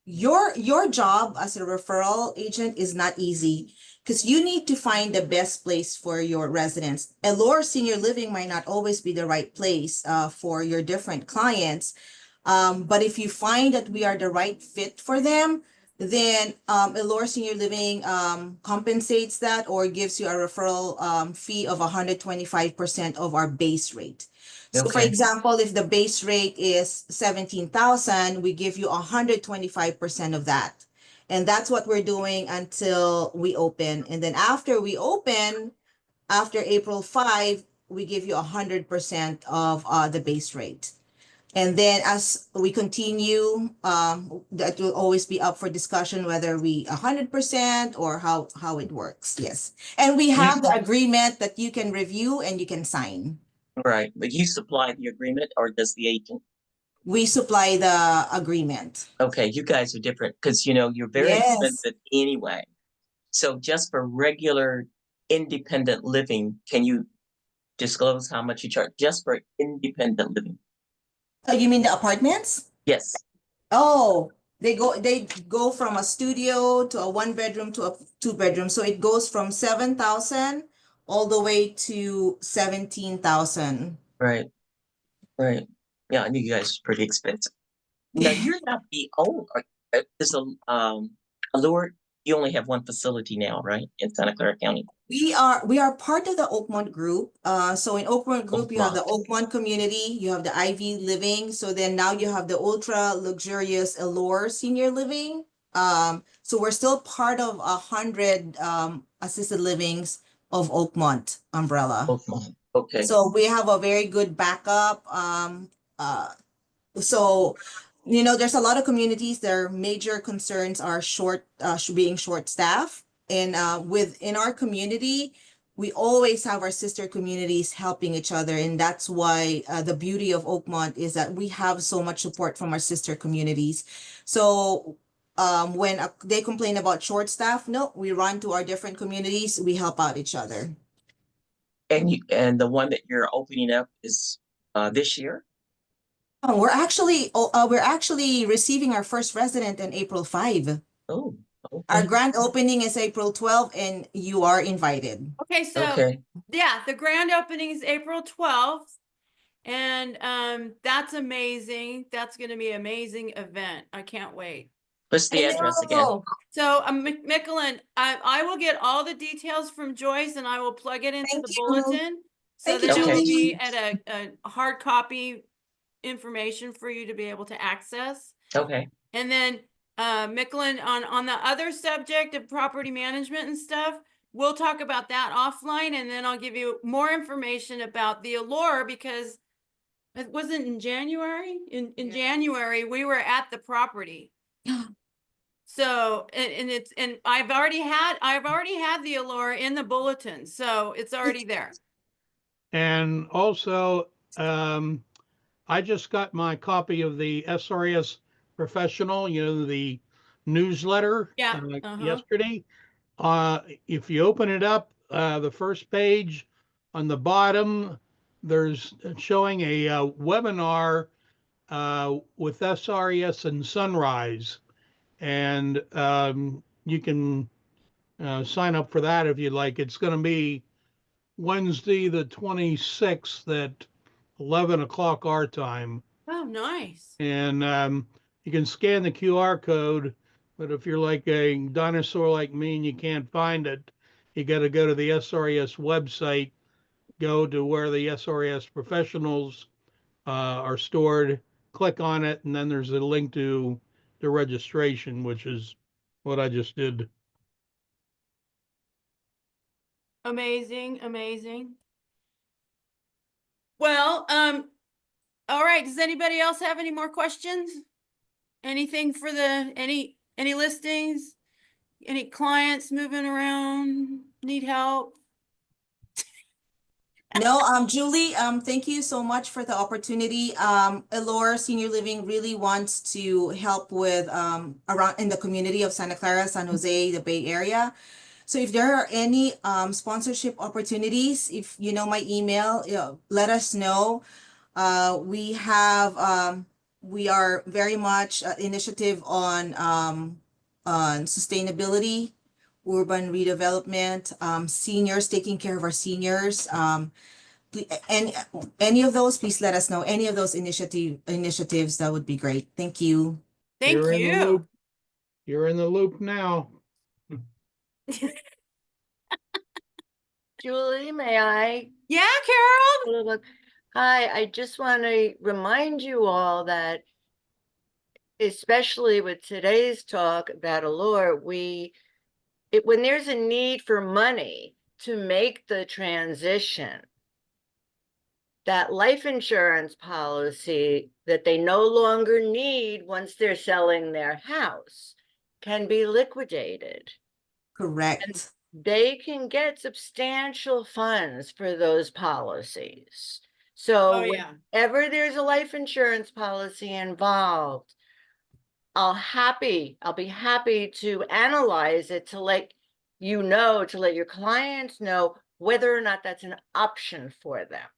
your job as a referral agent is not easy because you need to find the best place for your residents. Allure Senior Living might not always be the right place for your different clients. But if you find that we are the right fit for them, then Allure Senior Living compensates that or gives you a referral fee of 125% of our base rate. So for Okay. example, if the base rate is 17,000, we give you 125% of that. And that's what we're doing until we open. And then after we open, after April 5, we give you 100% of the base rate. And then as we continue, that will always be up for discussion whether we 100% or how it works. Yes. And we have the agreement that you can review and you can sign. Right, but you supply the agreement, or does the agent? We supply the agreement. Okay, you guys are different because you're very Yes. expensive anyway. So just for regular independent living, can you disclose how much you charge just for independent living? Oh, you mean the apartments? Yes. Oh, they go from a studio to a 1-bedroom to a 2-bedroom. So it goes from 7,000 all the way to 17,000. Right. Right. Yeah, I knew you guys are pretty expensive. Now you're not the owner. There's a Allure You only have one facility now, right, in Santa Clara County? We are part of the Oakmont group. So in Oakmont group, you have the Oakmont community, you have the Ivy Living. So then now you have the ultra luxurious Allure Senior Living. So we're still part of 100 assisted livings of Oakmont umbrella. Oakmont. Okay. So we have a very good backup. So, you know, there's a lot of communities, their major concerns are being short staffed. And within our community, we always have our sister communities helping each other. And that's why the beauty of Oakmont is that we have so much support from our sister communities. So when they complain about short staff, no, we run to our different communities, we help out each other. And the one that you're opening up is this year? Oh, we're actually receiving our first resident on April 5. Oh, okay. Our grand opening is April 12 and you are invited. Okay, so Okay. yeah, the grand opening is April 12th. And that's amazing. That's going to be an amazing event. I can't wait. What's the I address again? know. So, Michele, I will get all the details from Joyce and I will plug it into Thank the you. bulletin. So Thank you, that it will Julie. be at a hard copy information for you to be able to access. Okay. And then, Michele, on the other subject of property management and stuff, we'll talk about that offline. And then I'll give you more information about the Allure because it wasn't in January. In January, we were at the property. So, and I've already had the Allure in the bulletin, so it's already there. And also, I just got my copy of the SRS Professional, the newsletter Yeah, yesterday. If you open it up, the first page on the bottom, there's showing a webinar with SRES and Sunrise. And you can sign up for that if you'd like. It's going to be Wednesday, the 26th at 11 o'clock our time. Oh, nice. And you can scan the QR code, but if you're like a dinosaur like me and you can't find it, you got to go to the SRES website, go to where the SRES professionals are stored, click on it, and then there's a link to the registration, which is what I just did. Amazing, amazing. Well, all right. Does anybody else have any more questions? Anything for any listings? Any clients moving around? Need help? No, Julie, thank you so much for the opportunity. Allure Senior Living really wants to help with around in the community of Santa Clara, San Jose, the Bay Area. So if there are any sponsorship opportunities, if you know my email, let us know. We are very much initiative on sustainability, urban redevelopment, seniors, taking care of our seniors. And any of those, please let us know. Any of those initiatives, that would be great. Thank you. Thank You're in the you. loop. You're in the loop now. Julie, may I? Yeah, Carol. Hi, I just want to remind you all that, especially with today's talk about Allure, when there's a need for money to make the transition, that life insurance policy that they no longer need once they're selling their house can be liquidated. Correct. They can get substantial funds for those policies. So whenever there's a life insurance policy involved, I'll be happy to analyze it to let you know, to let your clients know whether or not that's an option for them.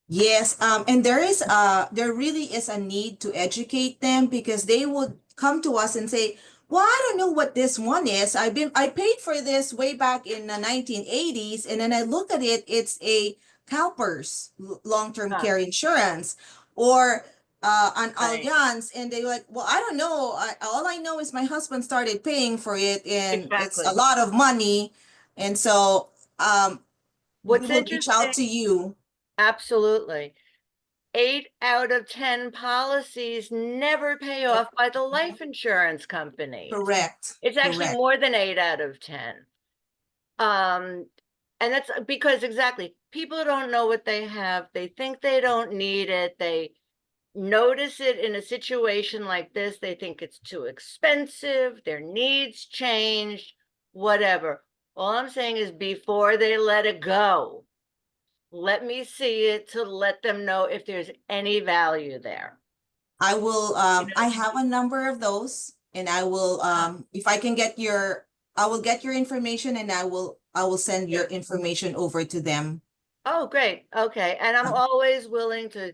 Yes, and there really is a need to educate them because they would come to us and say, well, I don't know what this one is. I paid for this way back in the 1980s, and then I look at it, it's a CalPERS long-term care insurance, or on Right. Allianz, and they're like, well, I don't know. All I know is my husband started paying for it, and it's a Exactly. lot of money. And so we What's will reach out interesting, to you. absolutely. 8 out of 10 policies never pay off by the life insurance company. Correct. It's actually Correct. more than 8 out of 10. And that's because exactly, people don't know what they have. They think they don't need it. They notice it in a situation like this. They think it's too expensive. Their needs changed, whatever. All I'm saying is before they let it go, let me see it to let them know if there's any value there. I will, I have a number of those, and I will, if I can get I will get your information, and I will send your information over to them. Oh, great. Okay. And I'm always willing to,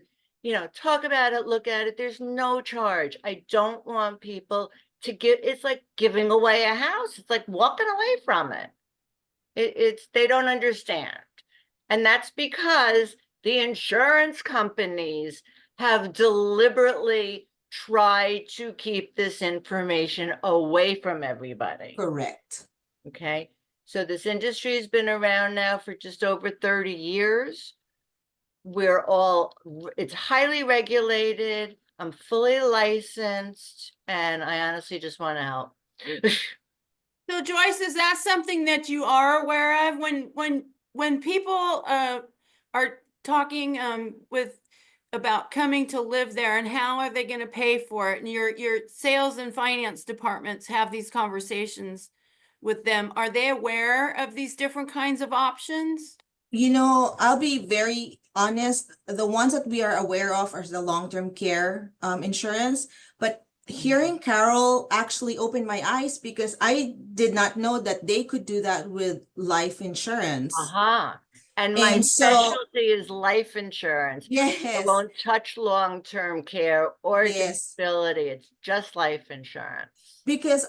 talk about it, look at it. There's no charge. I don't want people to it's like giving away a house. It's like walking away from it. They don't understand. And that's because the insurance companies have deliberately tried to keep this information away from everybody. Correct. Okay. So this industry has been around now for just over 30 years. It's highly regulated. I'm fully licensed, and I honestly just want to help. So Joyce, is that something that you are aware of when people are talking about coming to live there, and how are they going to pay for it? And your sales and finance departments have these conversations with them. Are they aware of these different kinds of options? I'll be very honest. The ones that we are aware of are the long-term care insurance, but hearing Carol actually opened my eyes, because I did not know that they could do that with life insurance. And my specialty is life insurance. Yes. I won't touch long-term care or disability. It's just life insurance. Because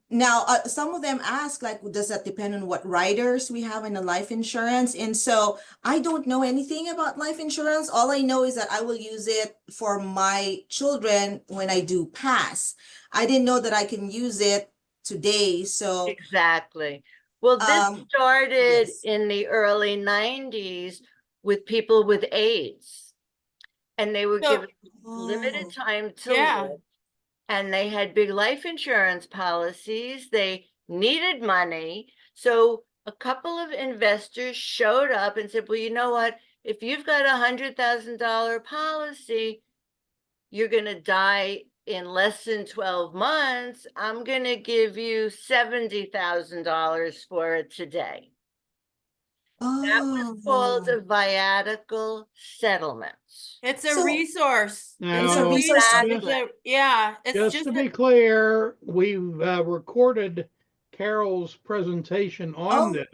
now some of them ask, like, does that depend on what riders we have in the life insurance? And so I don't know anything about life insurance. All I know is that I will use it for my children when I do pass. I didn't know that I can use it today. So exactly. Well, this started in the early 90s with people with AIDS, and they were given limited time to live. And they had big life insurance policies. They needed money. So a couple of investors showed up and said, well, you know what? If you've got $100,000 policy, you're going to die in less than 12 months. I'm going to give you $70,000 for it today. That was called a viatical settlement. It's a resource. Now, it's a resource. It's just to be clear, we've recorded Carol's presentation on this.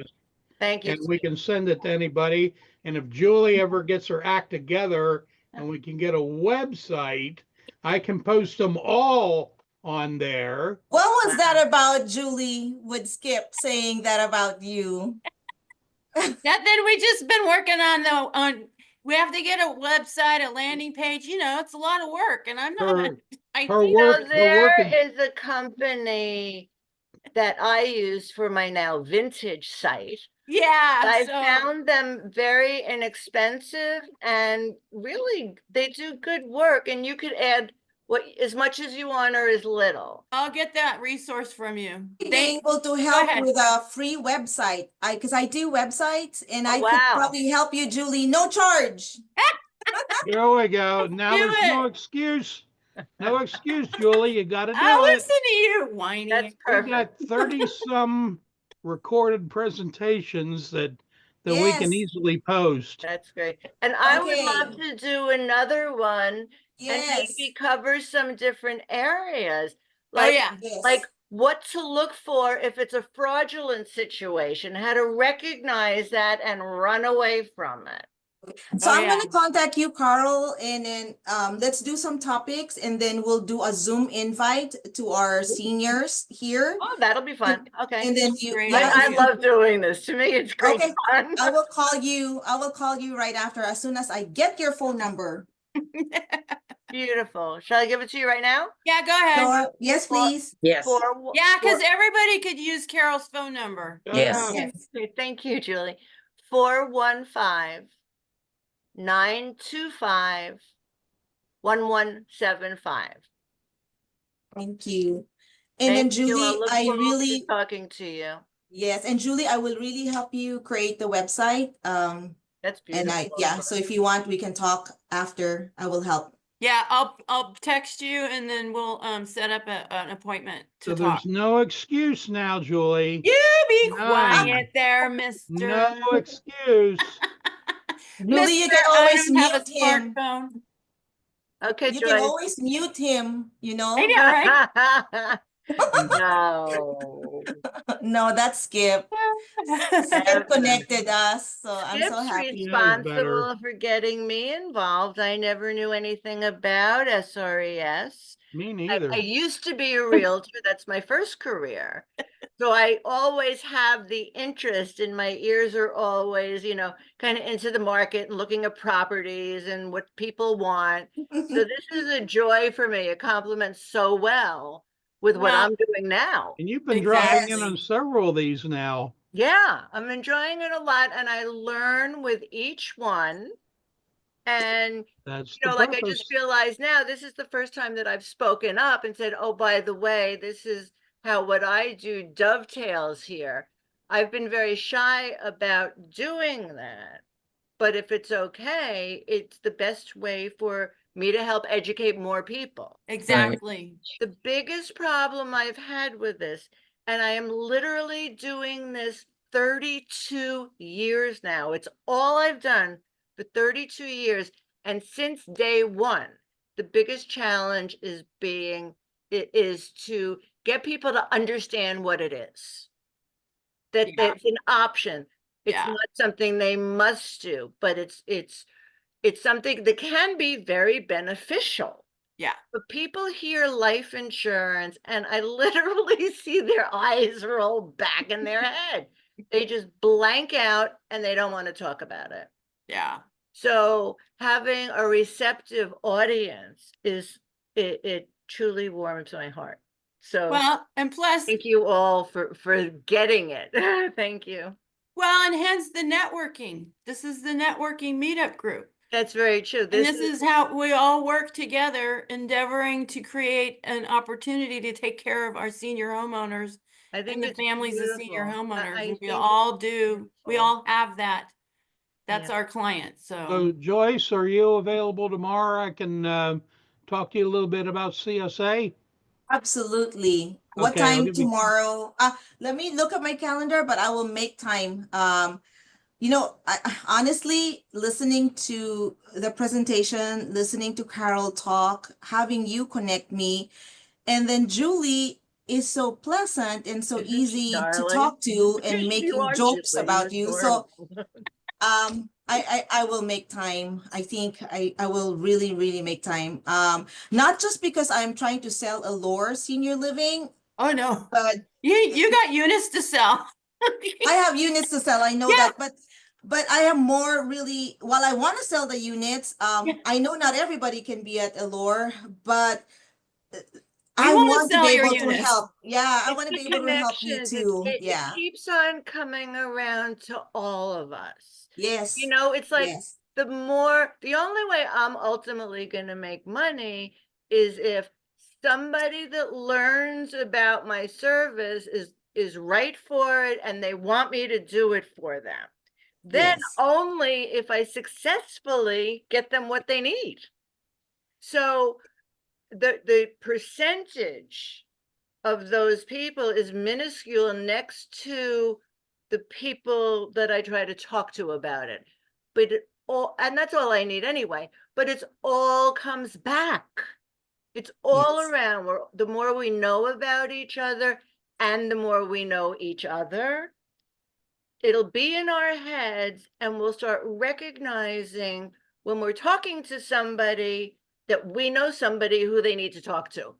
Thank you. And we can send it to anybody. And if Julie ever gets her act together and we can get a website, I can post them all on there. What was that about, Julie would Skip saying that about you? Then we just been working on we have to get a website, a landing page. It's a lot of work, and I'm not. There is a company that I use for my now vintage site. I found them very inexpensive, and really they do good work, and you could add as much as you want or as little. I'll get that resource from you. Be able to help with a free website. Because I do websites, and I could probably help you, Julie. No charge. There we go. Now there's no excuse. No excuse, Julie. You got to do it. Listen to you whining. That's perfect. We got 30 some recorded presentations that we can easily post. That's great. And I would love to do another one and maybe cover some different areas. Like what to look for if it's a fraudulent situation, how to recognize that and run away from it. So I'm going to contact you, Carl, and then let's do some topics, and then we'll do a Zoom invite to our seniors here. Oh, that'll be fun. Okay. And then I love doing this. To me, it's great fun. I will call you right after, as soon as I get your phone number. Beautiful. Shall I give it to you right now? Yeah, go ahead. So, yes, please. Yes. Yeah, because everybody could use Carol's phone number. Yes. Yes. Thank you, Julie. 415-925-1175. Thank you. And then Thank you. Julie, look I forward to really, talking to you. yes, and Julie, I will really help you create the website. That's And beautiful. yeah, so if you want, we can talk after. I will help. Yeah, I'll text you and then we'll set up an appointment to So talk. there's no excuse now, Julie. You be None. quiet there, mister. No excuse. Julie, you Mister, can always I don't have a mute him. smartphone. Okay, You Joyce. can always mute him, you know? I know, right? No. No, that's Skip. Skip connected us, so I'm so Skip's happy. responsible for getting me involved. I never knew anything about SRES. Me I neither. used to be a realtor. That's my first career. So I always have the interest, and my ears are always, you know, kind of into the market and looking at properties and what people want. So this is a joy for me. It complements so well with what Well, I'm doing now. And you've been dropping in Exactly. on several of these now. Yeah, I'm enjoying it a lot, and I learn with each one. And That's you the know, like I purpose. just realized now, this is the first time that I've spoken up and said, oh, by the way, this is how what I do dovetails here. I've been very shy about doing that, but if it's okay, it's the best way for me to help educate more people. Exactly. The biggest problem I've had with this, and I am literally doing this 32 years now. It's all I've done for 32 years. And since day one, the biggest challenge is to get people to understand what it is. That Yeah. it's an option. It's Yeah. not something they must do, but it's something that can be very beneficial. Yeah. But people hear life insurance and I literally see their eyes roll back in their head. They just blank out and they don't want to talk about it. Yeah. So having a receptive audience it truly warms my heart. So Well, and plus, thank you all for getting it. Thank you. well, and hence the networking. This is the networking meetup group. That's very true. And this is how we all work together, endeavoring to create an opportunity to take care of our senior homeowners I think and the it's families of senior beautiful. homeowners. I And we think all it's do. We beautiful. all have that. That's Yeah. our client. So So Joyce, are you available tomorrow? I can talk to you a little bit about CSA. Absolutely. What Okay, I'll time give you- tomorrow? Let me look at my calendar, but I will make time. You know, honestly, listening to the presentation, listening to Carol talk, having you connect me, and then Julie is so pleasant and so Isn't she easy to darling? talk to and You making are, jokes Julie. about You're you. So adorable. I will make time. I think I will really make time. Not just because I'm trying to sell Allure Senior Living, oh no. but You got units to sell. I have units to sell. I know Yeah. that, but I am more really, while I want to sell the units, I know not everybody can be at Allure, but I wanna want to sell be your able to units. help. Yeah, I It's want to the be able to help you connections. too. It Yeah. keeps on coming around to all of us. Yes. You know, it's like Yes. the only way I'm ultimately going to make money is if somebody that learns about my service is right for it and they want me to do it for them. Then Yes. only if I successfully get them what they need. So the percentage of those people is minuscule next to the people that I try to talk to about it. But and that's all I need anyway, but it's all comes back. It's all Yes. around. The more we know about each other and the more we know each other, it'll be in our heads and we'll start recognizing when we're talking to somebody that we know somebody who they need to talk to.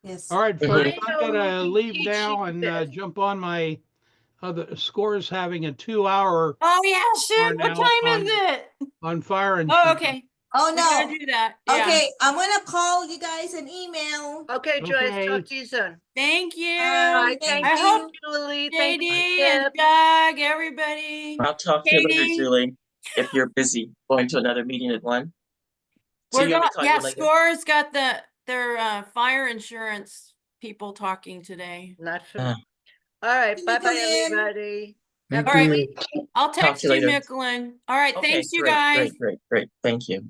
Yes. All right, folks, I I know gotta who leave teach now you and this. jump on my other Scores having a 2-hour Oh yeah, shoot. What now time is it? on fire Oh, insurance. okay. Oh, We gotta no. do that. Yeah. Okay, I'm gonna call you guys an email. Okay, Joyce, Okay. talk to you soon. Thank you. Bye, thank thank I you, hope Julie. Thank you, JD and Skip. Doug, everybody. I'll talk to you later, Katie. Julie, if you're busy going to another meeting at 1. So We're you want me going, to call yeah, you later? Score's got their fire insurance people talking today. Not for Ah. me. All right, bye-bye, Nicolene. everybody. Thank All right. you. I'll Talk text to you you, later. Micklin. All right, Okay, thanks you great, guys. great. Thank you.